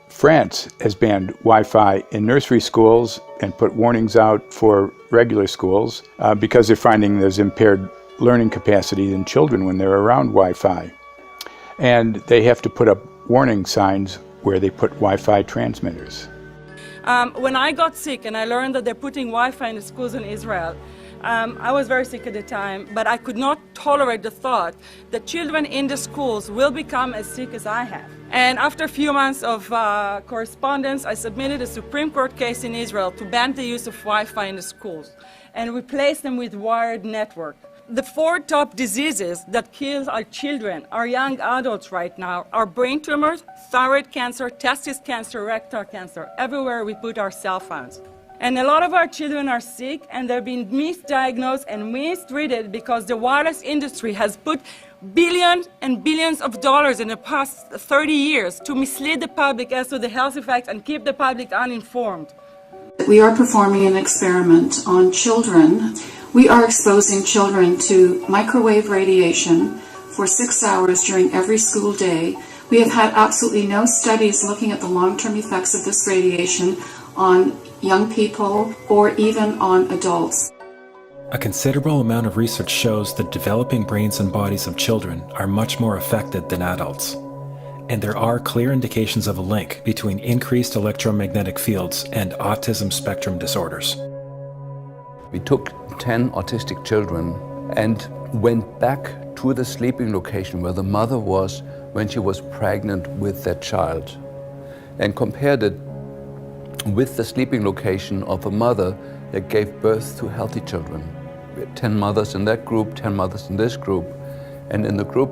France has banned Wi-Fi in nursery schools and put warnings out for regular schools because they're finding there's impaired learning capacity in children when they're around Wi-Fi. And they have to put up warning signs where they put Wi-Fi transmitters. When I got sick and I learned that they're putting Wi-Fi in the schools in Israel, I was very sick at the time, but I could not tolerate the thought that children in the schools will become as sick as I have. And after a few months of correspondence, I submitted a Supreme Court case in Israel to ban the use of Wi-Fi in the schools and replace them with wired network. The 4 top diseases that kill our children, our young adults right now, are brain tumors, thyroid cancer, testis cancer, rectal cancer, everywhere we put our cell phones. And a lot of our children are sick and they're being misdiagnosed and mistreated because the wireless industry has put billions and billions of dollars in the past 30 years to mislead the public as to the health effects and keep the public uninformed. We are performing an experiment on children. We are exposing children to microwave radiation for 6 hours during every school day. We have had absolutely no studies looking at the long-term effects of this radiation on young people or even on adults. A considerable amount of research shows that developing brains and bodies of children are much more affected than adults. And there are clear indications of a link between increased electromagnetic fields and autism spectrum disorders. We took 10 autistic children and went back to the sleeping location where the mother was when she was pregnant with that child and compared it with the sleeping location of a mother that gave birth to healthy children. We had 10 mothers in that group, 10 mothers in this group, and in the group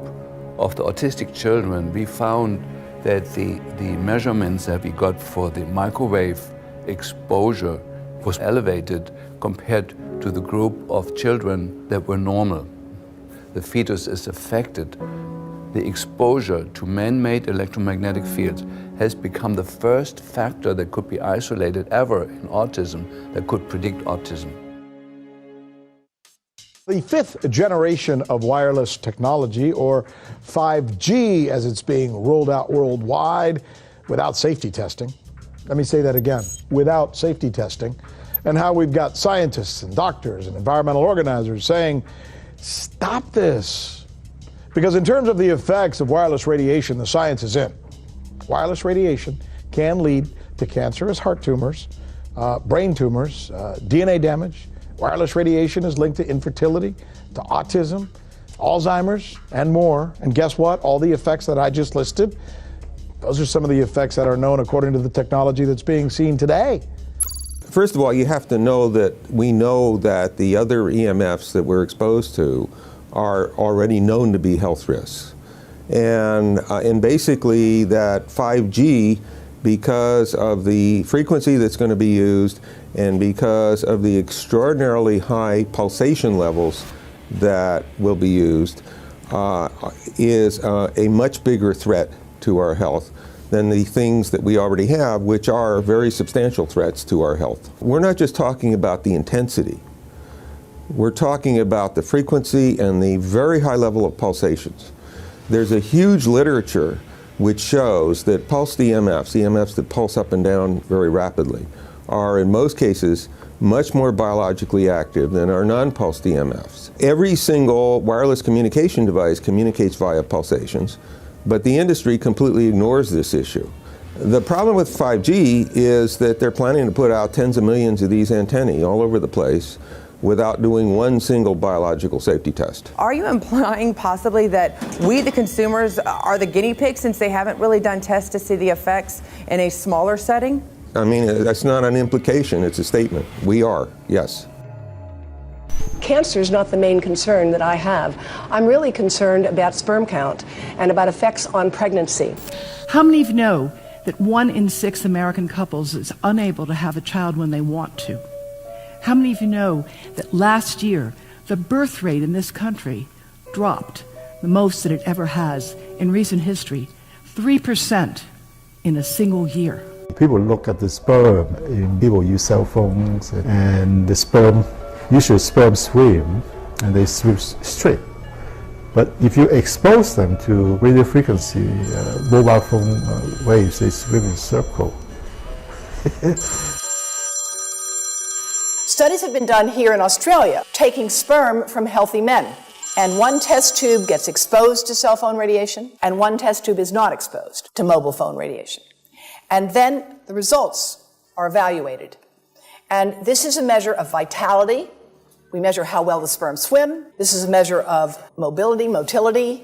of the autistic children, we found that the measurements that we got for the microwave exposure was elevated compared to the group of children that were normal. The fetus is affected. The exposure to man-made electromagnetic fields has become the first factor that could be isolated ever in autism that could predict autism. The fifth generation of wireless technology, or 5G as it's being rolled out worldwide without safety testing. Let me say that again, without safety testing. And how we've got scientists and doctors and environmental organizers saying, stop this. Because in terms of the effects of wireless radiation, the science is in. Wireless radiation can lead to cancerous heart tumors, brain tumors, DNA damage. Wireless radiation is linked to infertility, to autism, Alzheimer's, and more. And guess what? All the effects that I just listed, those are some of the effects that are known according to the technology that's being seen today. First of all, you have to know that we know that the other EMFs that we're exposed to are already known to be health risks. And basically that 5G, because of the frequency that's going to be used and because of the extraordinarily high pulsation levels that will be used, is a much bigger threat to our health than the things that we already have, which are very substantial threats to our health. We're not just talking about the intensity. We're talking about the frequency and the very high level of pulsations. There's a huge literature which shows that pulsed EMFs, EMFs that pulse up and down very rapidly, are in most cases much more biologically active than our non-pulsed EMFs. Every single wireless communication device communicates via pulsations, but the industry completely ignores this issue. The problem with 5G is that they're planning to put out tens of millions of these antennae all over the place without doing one single biological safety test. Are you implying possibly that we, the consumers, are the guinea pigs since they haven't really done tests to see the effects in a smaller setting? I mean, that's not an implication, it's a statement. We are, yes. Cancer is not the main concern that I have. I'm really concerned about sperm count and about effects on pregnancy. How many of you know that 1 in 6 American couples is unable to have a child when they want to? How many of you know that last year the birth rate in this country dropped the most that it ever has in recent history, 3% in a single year? People look at the sperm, and people use cell phones, and the sperm, usually sperm swim, and they swim straight. But if you expose them to radio frequency, mobile phone waves, they swim in circle. Studies have been done here in Australia, taking sperm from healthy men. And one test tube gets exposed to cell phone radiation, and one test tube is not exposed to mobile phone radiation. And then the results are evaluated. And this is a measure of vitality. We measure how well the sperm swim. This is a measure of motility.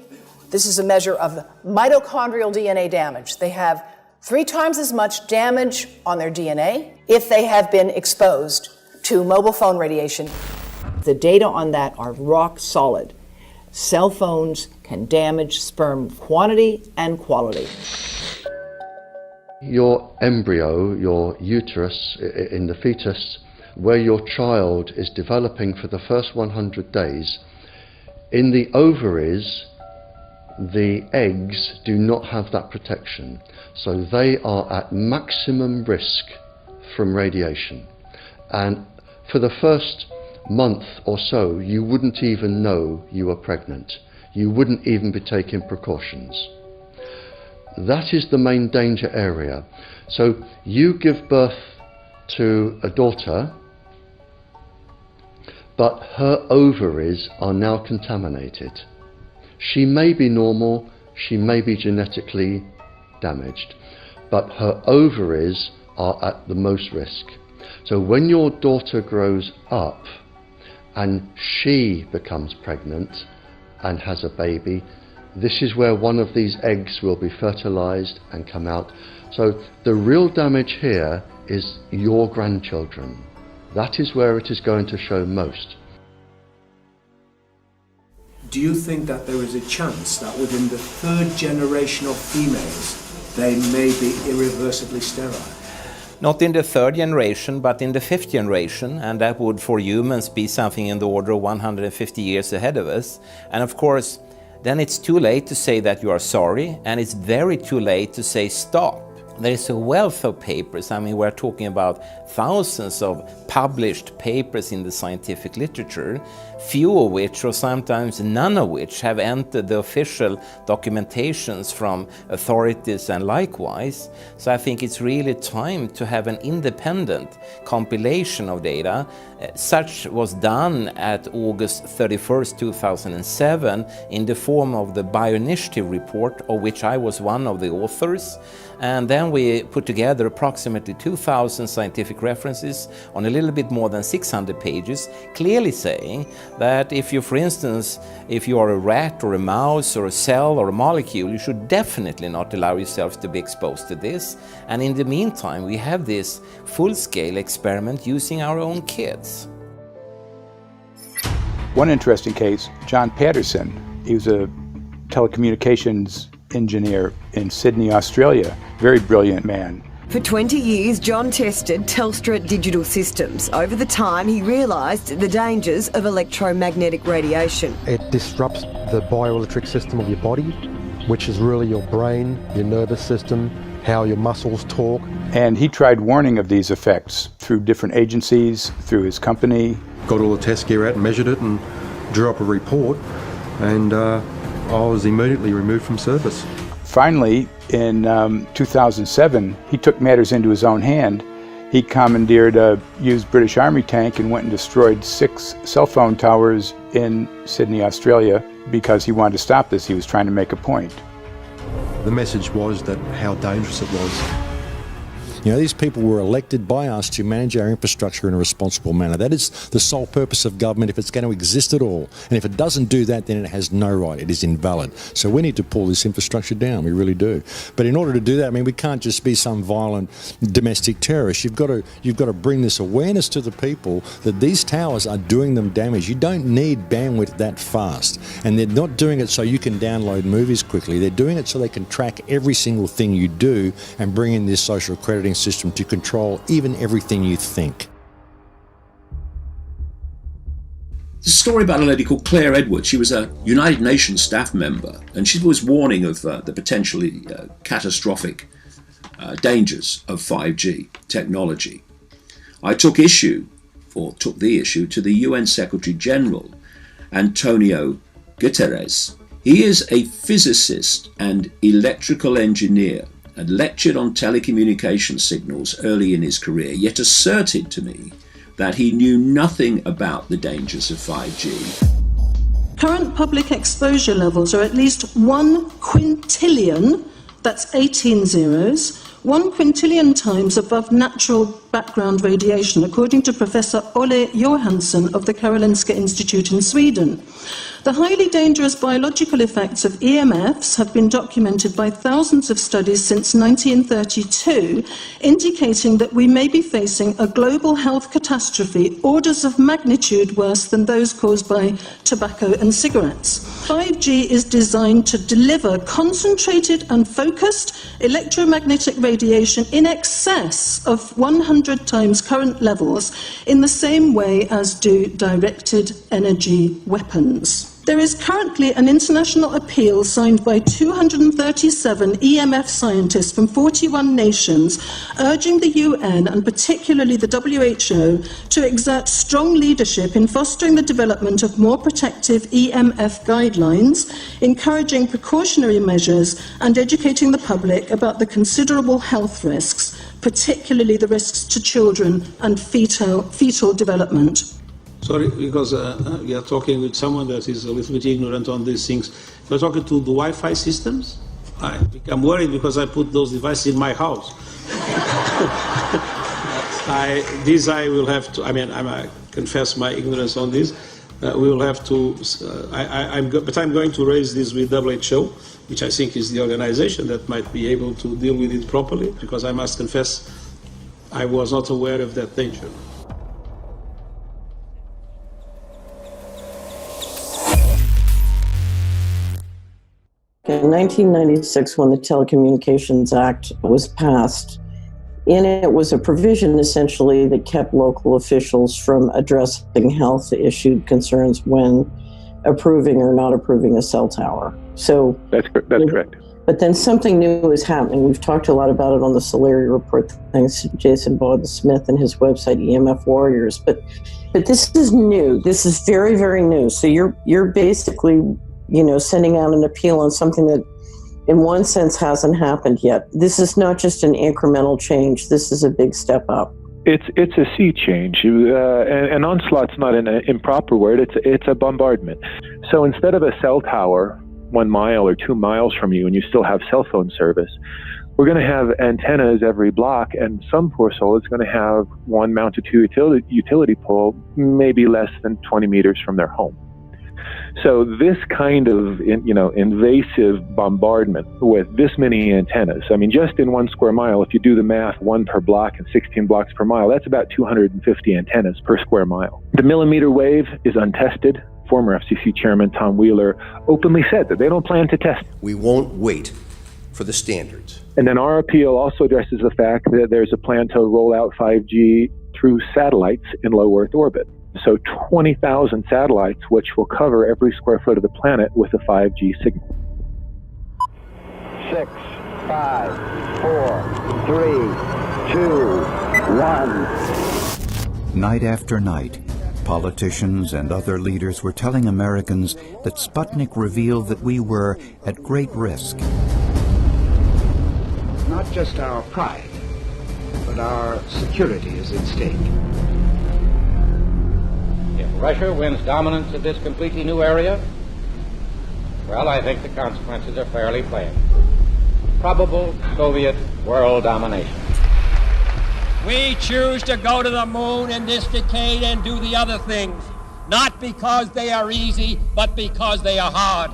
This is a measure of mitochondrial DNA damage. They have 3 times as much damage on their DNA if they have been exposed to mobile phone radiation. The data on that are rock solid. Cell phones can damage sperm quantity and quality. Your embryo, your uterus in the fetus, where your child is developing for the first 100 days, in the ovaries, the eggs do not have that protection. So they are at maximum risk from radiation. And for the first month or so, you wouldn't even know you were pregnant. You wouldn't even be taking precautions. That is the main danger area. So you give birth to a daughter, but her ovaries are now contaminated. She may be normal, she may be genetically damaged, but her ovaries are at the most risk. So when your daughter grows up and she becomes pregnant and has a baby, this is where one of these eggs will be fertilized and come out. So the real damage here is your grandchildren. That is where it is going to show most. Do you think that there is a chance that within the third generation of females, they may be irreversibly sterile? Not in the third generation, but in the fifth generation, and that would for humans be something in the order of 150 years ahead of us. And of course, then it's too late to say that you are sorry, and it's very too late to say stop. There is a wealth of papers. I mean, we're talking about thousands of published papers in the scientific literature, few of which, or sometimes none of which, have entered the official documentations from authorities and likewise. So I think it's really time to have an independent compilation of data. Such was done at August 31st, 2007 in the form of the Bioinitiative report, of which I was one of the authors. And then we put together approximately 2,000 scientific references on a little bit more than 600 pages, clearly saying that if you, for instance, if you are a rat or a mouse or a cell or a molecule, you should definitely not allow yourself to be exposed to this. And in the meantime, we have this full-scale experiment using our own kids. One interesting case, John Patterson. He was a telecommunications engineer in Sydney, Australia. Very brilliant man. For 20 years, John tested Telstra digital systems. Over the time, he realised the dangers of electromagnetic radiation. It disrupts the bioelectric system of your body, which is really your brain, your nervous system, how your muscles talk. And he tried warning of these effects through different agencies, through his company. Got all the test gear out and measured it and drew up a report, and I was immediately removed from service. Finally, in 2007, he took matters into his own hand. He commandeered a used British Army tank and went and destroyed 6 cell phone towers in Sydney, Australia, because he wanted to stop this. He was trying to make a point. The message was that how dangerous it was. You know, these people were elected by us to manage our infrastructure in a responsible manner. That is the sole purpose of government if it's going to exist at all. And if it doesn't do that, then it has no right. It is invalid. So we need to pull this infrastructure down. We really do. But in order to do that, I mean, we can't just be some violent domestic terrorist. You've got to bring this awareness to the people that these towers are doing them damage. You don't need bandwidth that fast. And they're not doing it so you can download movies quickly. They're doing it so they can track every single thing you do and bring in this social crediting system to control even everything you think. There's a story about a lady called Claire Edwards. She was a United Nations staff member, and she was warning of the potentially catastrophic dangers of 5G technology. I took the issue to the UN Secretary General, Antonio Guterres. He is a physicist and electrical engineer, and lectured on telecommunication signals early in his career, yet asserted to me that he knew nothing about the dangers of 5G. Current public exposure levels are at least 1 quintillion, that's 18 zeros, 1 quintillion times above natural background radiation, according to Professor Olle Johansson of the Karolinska Institute in Sweden. The highly dangerous biological effects of EMFs have been documented by thousands of studies since 1932, indicating that we may be facing a global health catastrophe orders of magnitude worse than those caused by tobacco and cigarettes. 5G is designed to deliver concentrated and focused electromagnetic radiation in excess of 100 times current levels in the same way as do directed energy weapons. There is currently an international appeal signed by 237 EMF scientists from 41 nations, urging the UN and particularly the WHO to exert strong leadership in fostering the development of more protective EMF guidelines, encouraging precautionary measures and educating the public about the considerable health risks, particularly the risks to children and fetal development. Sorry, because we are talking with someone that is a little bit ignorant on these things. We're talking to the Wi-Fi systems. I become worried because I put those devices in my house. I will have to. I confess my ignorance on this. We will have to. But I'm going to raise this with WHO, which I think is the organization that might be able to deal with it properly. Because I must confess, I was not aware of that danger. In 1996, when the Telecommunications Act was passed, in it was a provision essentially that kept local officials from addressing health issue concerns when approving or not approving a cell tower. So that's correct. But then something new is happening. We've talked a lot about it on the Solari report, thanks to Jason Bogdan-Smith and his website EMF Warriors. But this is new. This is very, very new. So you're basically, sending out an appeal on something that in one sense hasn't happened yet. This is not just an incremental change. This is a big step up. It's a sea change. An onslaught's not an improper word. It's a bombardment. So instead of a cell tower 1 mile or 2 miles from you and you still have cell phone service, we're going to have antennas every block, and some poor soul is going to have one mounted to a utility pole maybe less than 20 meters from their home. So this kind of, invasive bombardment with this many antennas, just in 1 square mile, if you do the math, 1 per block and 16 blocks per mile, that's about 250 antennas per square mile. The millimeter wave is untested. Former FCC Chairman Tom Wheeler openly said that they don't plan to test. We won't wait for the standards. And then our appeal also addresses the fact that there's a plan to roll out 5G through satellites in low Earth orbit. So 20,000 satellites, which will cover every square foot of the planet with a 5G signal. 6, 5, 4, 3, 2, 1. Night after night, politicians and other leaders were telling Americans that Sputnik revealed that we were at great risk. Not just our pride, but our security is at stake. If Russia wins dominance of this completely new area, well, I think the consequences are fairly plain. Probable Soviet world domination. We choose to go to the moon in this decade and do the other things, not because they are easy, but because they are hard.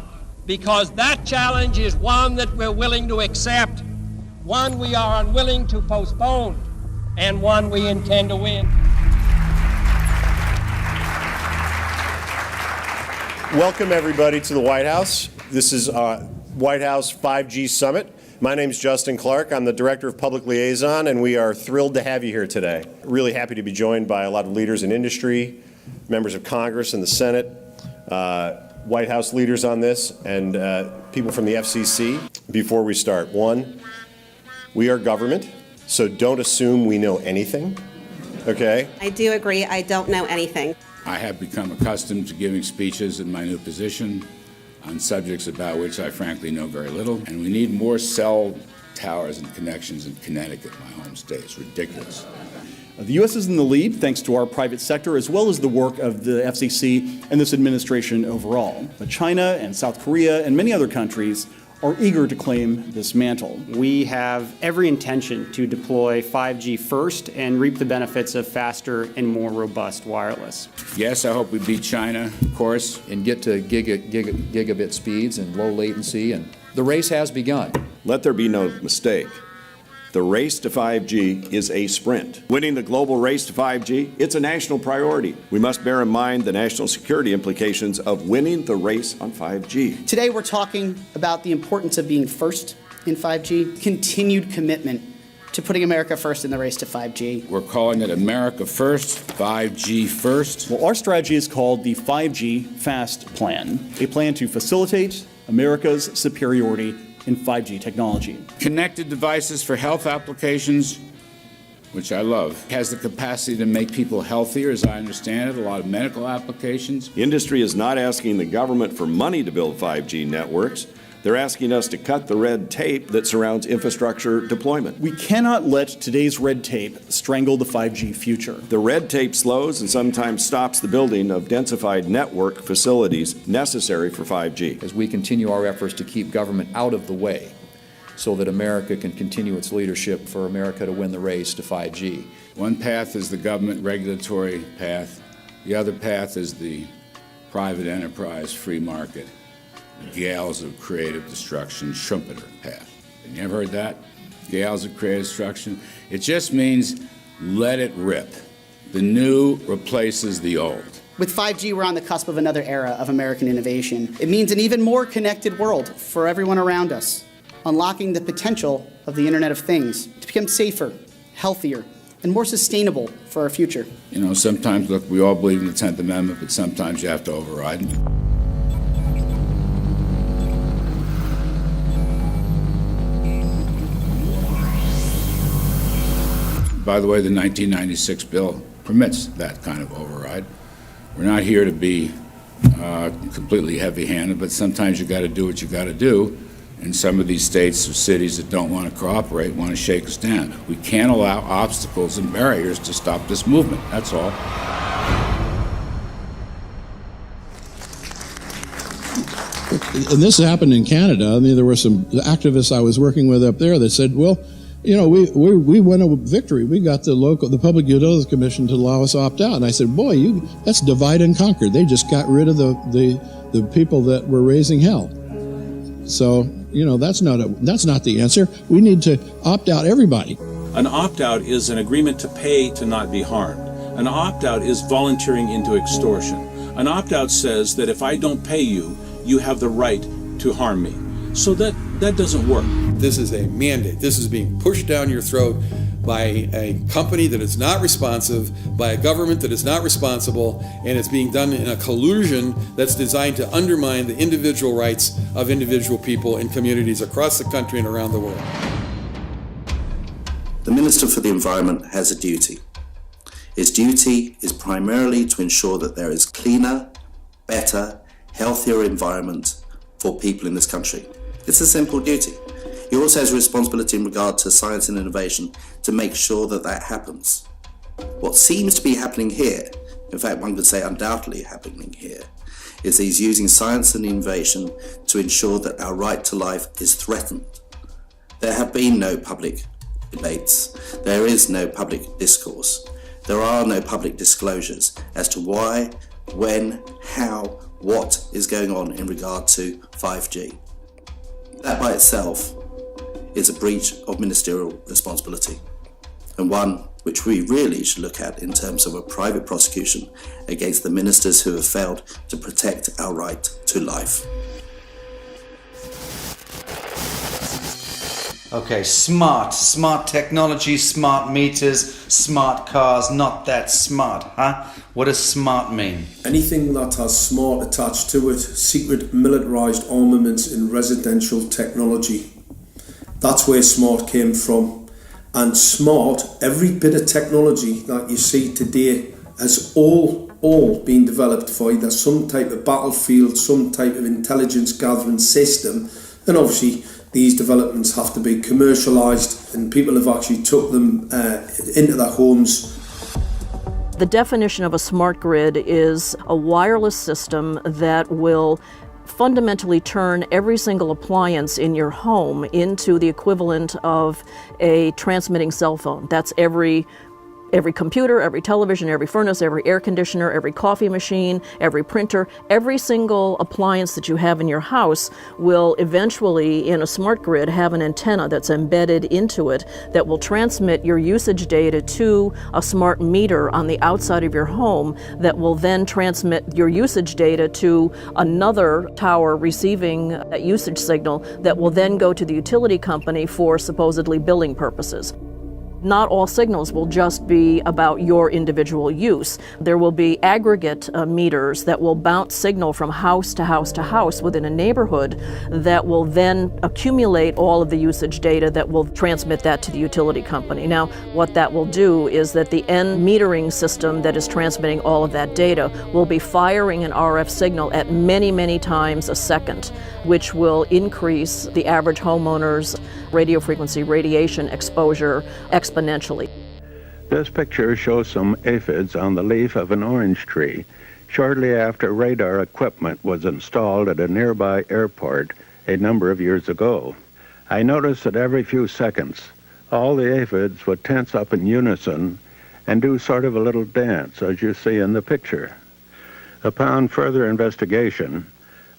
Because that challenge is one that we're willing to accept, one we are unwilling to postpone, and one we intend to win. Welcome, everybody, to the White House. This is White House 5G Summit. My name is Justin Clark. I'm the Director of Public Liaison, and we are thrilled to have you here today. Really happy to be joined by a lot of leaders in industry, members of Congress and the Senate, White House leaders on this, and people from the FCC. Before we start, one, we are government, so don't assume we know anything, okay? I do agree, I don't know anything. I have become accustomed to giving speeches in my new position on subjects about which I frankly know very little, and we need more cell towers and connections in Connecticut, my home state. It's ridiculous. The U.S. is in the lead thanks to our private sector as well as the work of the FCC and this administration overall. But China and South Korea and many other countries are eager to claim this mantle. We have every intention to deploy 5G first and reap the benefits of faster and more robust wireless. Yes, I hope we beat China, of course. And get to gigabit speeds and low latency, and the race has begun. Let there be no mistake. The race to 5G is a sprint. Winning the global race to 5G, it's a national priority. We must bear in mind the national security implications of winning the race on 5G. Today we're talking about the importance of being first in 5G, continued commitment to putting America first in the race to 5G. We're calling it America First, 5G First. Well, our strategy is called the 5G FAST Plan, a plan to facilitate America's superiority in 5G technology. Connected devices for health applications, which I love, has the capacity to make people healthier, as I understand it, a lot of medical applications. Industry is not asking the government for money to build 5G networks. They're asking us to cut the red tape that surrounds infrastructure deployment. We cannot let today's red tape strangle the 5G future. The red tape slows and sometimes stops the building of densified network facilities necessary for 5G. As we continue our efforts to keep government out of the way, so that America can continue its leadership for America to win the race to 5G. One path is the government regulatory path. The other path is the private enterprise free market, the gales of creative destruction Schumpeter path. Have you ever heard that? Gales of creative destruction? It just means let it rip. The new replaces the old. With 5G, we're on the cusp of another era of American innovation. It means an even more connected world for everyone around us, unlocking the potential of the Internet of Things to become safer, healthier, and more sustainable for our future. You know, sometimes, look, we all believe in the 10th Amendment, but sometimes you have to override it. By the way, the 1996 bill permits that kind of override. We're not here to be completely heavy-handed, but sometimes you got to do what you got to do. And some of these states or cities that don't want to cooperate want to shake us down. We can't allow obstacles and barriers to stop this movement. That's all. And this happened in Canada. I mean, there were some activists I was working with up there that said, well, you know, we won a victory. We got the Public Utilities Commission to allow us to opt out. And I said, boy, that's divide and conquer. They just got rid of the people that were raising hell. So, you know, that's not the answer. We need to opt out everybody. An opt-out is an agreement to pay to not be harmed. An opt-out is volunteering into extortion. An opt-out says that if I don't pay you, you have the right to harm me. So that doesn't work. This is a mandate. This is being pushed down your throat by a company that is not responsive, by a government that is not responsible, and it's being done in a collusion that's designed to undermine the individual rights of individual people in communities across the country and around the world. The Minister for the Environment has a duty. His duty is primarily to ensure that there is cleaner, better, healthier environment for people in this country. It's a simple duty. He also has a responsibility in regard to science and innovation to make sure that that happens. What seems to be happening here, in fact one could say undoubtedly happening here, is he's using science and innovation to ensure that our right to life is threatened. There have been no public debates. There is no public discourse. There are no public disclosures as to why, when, how, what is going on in regard to 5G. That by itself is a breach of ministerial responsibility, and one which we really should look at in terms of a private prosecution against the ministers who have failed to protect our right to life. Okay, smart technology, smart meters, smart cars, not that smart, huh? What does smart mean? Anything that has smart attached to it, secret militarised armaments in residential technology. That's where smart came from. And smart, every bit of technology that you see today has all been developed for either some type of battlefield, some type of intelligence gathering system, and obviously these developments have to be commercialised, and people have actually took them into their homes. The definition of a smart grid is a wireless system that will fundamentally turn every single appliance in your home into the equivalent of a transmitting cell phone. That's every computer, every television, every furnace, every air conditioner, every coffee machine, every printer, every single appliance that you have in your house will eventually, in a smart grid, have an antenna that's embedded into it that will transmit your usage data to a smart meter on the outside of your home that will then transmit your usage data to another tower receiving that usage signal that will then go to the utility company for supposedly billing purposes. Not all signals will just be about your individual use. There will be aggregate meters that will bounce signal from house to house to house within a neighborhood that will then accumulate all of the usage data that will transmit that to the utility company. Now, what that will do is that the end metering system that is transmitting all of that data will be firing an RF signal at many, many times a second, which will increase the average homeowner's radio frequency radiation exposure exponentially. This picture shows some aphids on the leaf of an orange tree shortly after radar equipment was installed at a nearby airport a number of years ago. I noticed that every few seconds, all the aphids would tense up in unison and do sort of a little dance, as you see in the picture. Upon further investigation,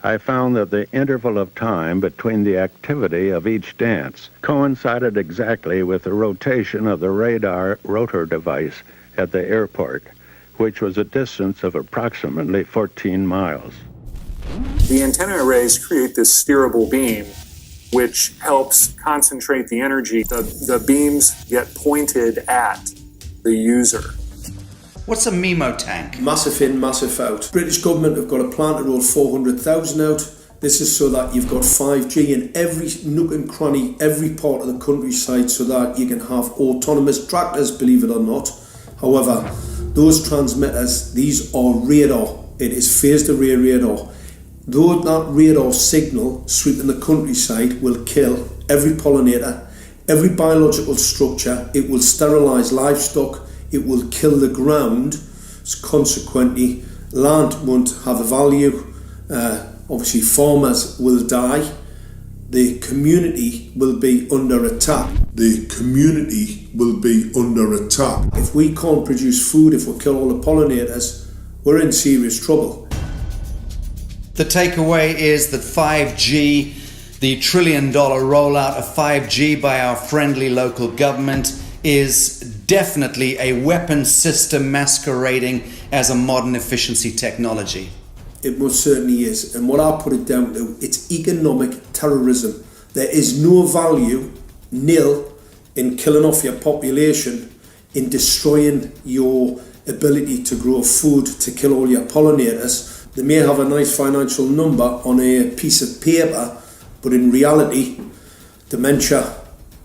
I found that the interval of time between the activity of each dance coincided exactly with the rotation of the radar rotor device at the airport, which was a distance of approximately 14 miles. The antenna arrays create this steerable beam, which helps concentrate the energy. The beams get pointed at the user. What's a MIMO tank? Massive in, massive out. British government have got a plan to roll 400,000 out. This is so that you've got 5G in every nook and cranny, every part of the countryside, so that you can have autonomous tractors, believe it or not. However, those transmitters, these are radar. It is phased array radar. Though that radar signal sweeping the countryside will kill every pollinator, every biological structure, it will sterilise livestock, it will kill the ground, consequently land won't have a value, obviously farmers will die, the community will be under attack. If we can't produce food, if we kill all the pollinators, we're in serious trouble. The takeaway is that 5G, the $1 trillion rollout of 5G by our friendly local government, is definitely a weapon system masquerading as a modern efficiency technology. It most certainly is, and what I put it down to, it's economic terrorism. There is no value, nil, in killing off your population, in destroying your ability to grow food, to kill all your pollinators. They may have a nice financial number on a piece of paper, but in reality, dementia,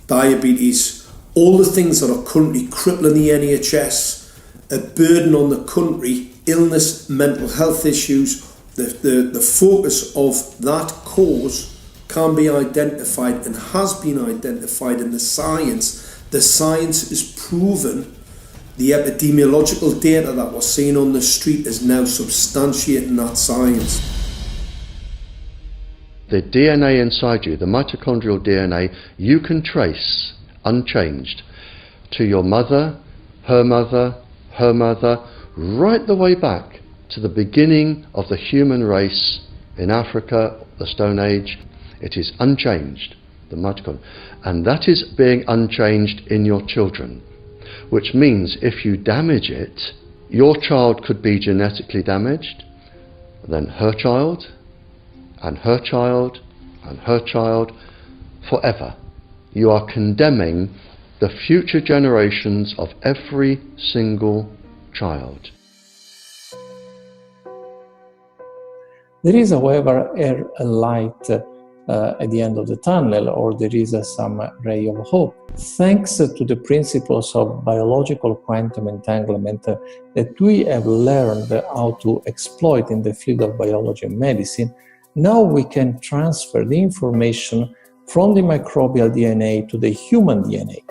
diabetes, all the things that are currently crippling the NHS, a burden on the country, illness, mental health issues, the focus of that cause can be identified and has been identified in the science. The science is proven. The epidemiological data that we're seeing on the street is now substantiating that science. The DNA inside you, the mitochondrial DNA, you can trace unchanged to your mother, her mother, her mother, right the way back to the beginning of the human race in Africa, the Stone Age. It is unchanged, the mitochondria, and that is being unchanged in your children, which means if you damage it, your child could be genetically damaged, then her child, and her child, and her child, forever. You are condemning the future generations of every single child. There is, however, a light at the end of the tunnel, or there is some ray of hope. Thanks to the principles of biological quantum entanglement that we have learned how to exploit in the field of biology and medicine, now we can transfer the information from the microbial DNA to the human DNA.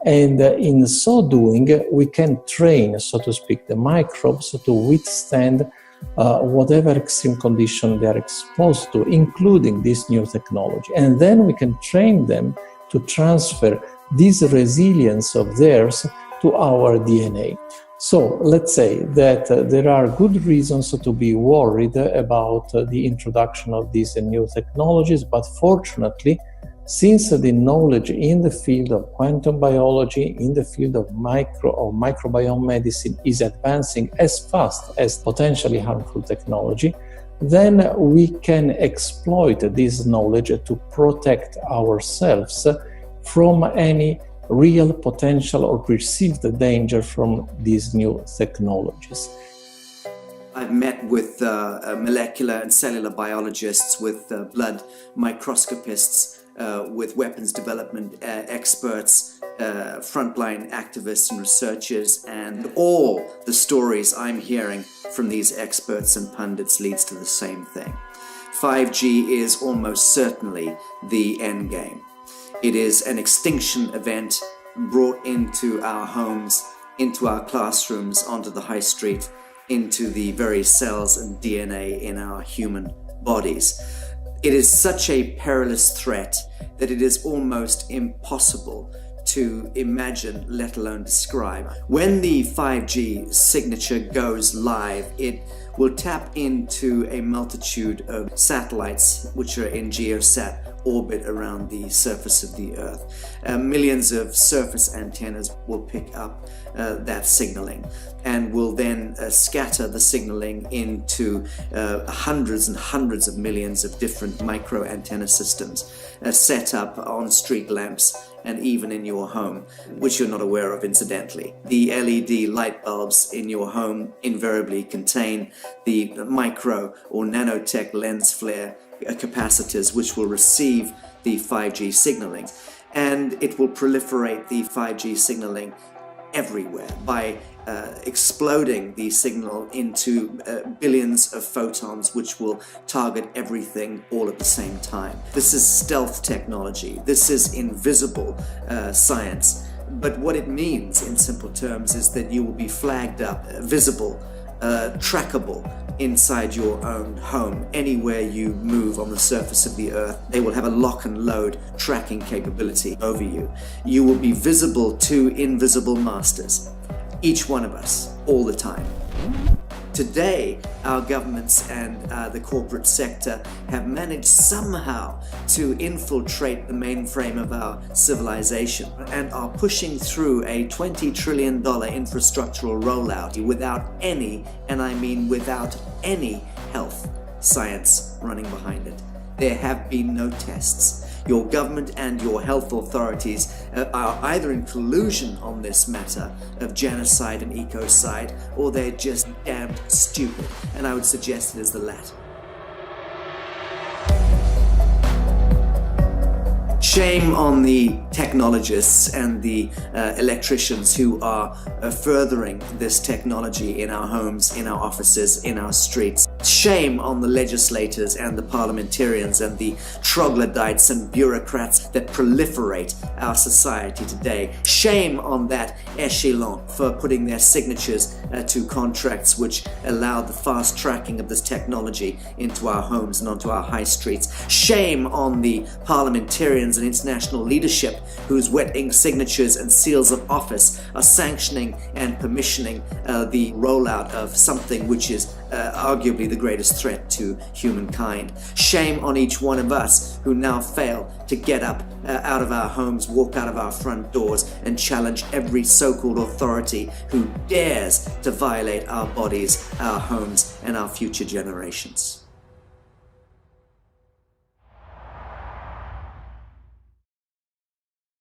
And in so doing, we can train, so to speak, the microbes to withstand whatever extreme condition they are exposed to, including this new technology. And then we can train them to transfer this resilience of theirs to our DNA. So let's say that there are good reasons to be worried about the introduction of these new technologies, but fortunately, since the knowledge in the field of quantum biology, in the field of microbiome medicine is advancing as fast as potentially harmful technology, then we can exploit this knowledge to protect ourselves from any real potential or perceived danger from these new technologies. I've met with molecular and cellular biologists, with blood microscopists, with weapons development experts, frontline activists and researchers, and all the stories I'm hearing from these experts and pundits leads to the same thing. 5G is almost certainly the end game. It is an extinction event brought into our homes, into our classrooms, onto the high street, into the very cells and DNA in our human bodies. It is such a perilous threat that it is almost impossible to imagine, let alone describe. When the 5G signature goes live, it will tap into a multitude of satellites which are in geosat orbit around the surface of the Earth. Millions of surface antennas will pick up that signaling and will then scatter the signaling into hundreds and hundreds of millions of different micro antenna systems set up on street lamps and even in your home, which you're not aware of incidentally. The LED light bulbs in your home invariably contain the micro or nanotech lens flare capacitors which will receive the 5G signaling, and it will proliferate the 5G signaling everywhere by exploding the signal into billions of photons which will target everything all at the same time. This is stealth technology. This is invisible science. But what it means in simple terms is that you will be flagged up, visible, trackable inside your own home. Anywhere you move on the surface of the Earth, they will have a lock and load tracking capability over you. You will be visible to invisible masters, each one of us, all the time. Today, our governments and the corporate sector have managed somehow to infiltrate the mainframe of our civilization and are pushing through a $20 trillion infrastructural rollout without any, and I mean without any, health science running behind it. There have been no tests. Your government and your health authorities are either in collusion on this matter of genocide and ecocide, or they're just damned stupid, and I would suggest it is the latter. Shame on the technologists and the electricians who are furthering this technology in our homes, in our offices, in our streets. Shame on the legislators and the parliamentarians and the troglodytes and bureaucrats that proliferate our society today. Shame on that echelon for putting their signatures to contracts which allow the fast tracking of this technology into our homes and onto our high streets. Shame on the parliamentarians and international leadership whose wet ink signatures and seals of office are sanctioning and permissioning the rollout of something which is arguably the greatest threat to humankind. Shame on each one of us who now fail to get up out of our homes, walk out of our front doors, and challenge every so-called authority who dares to violate our bodies, our homes, and our future generations.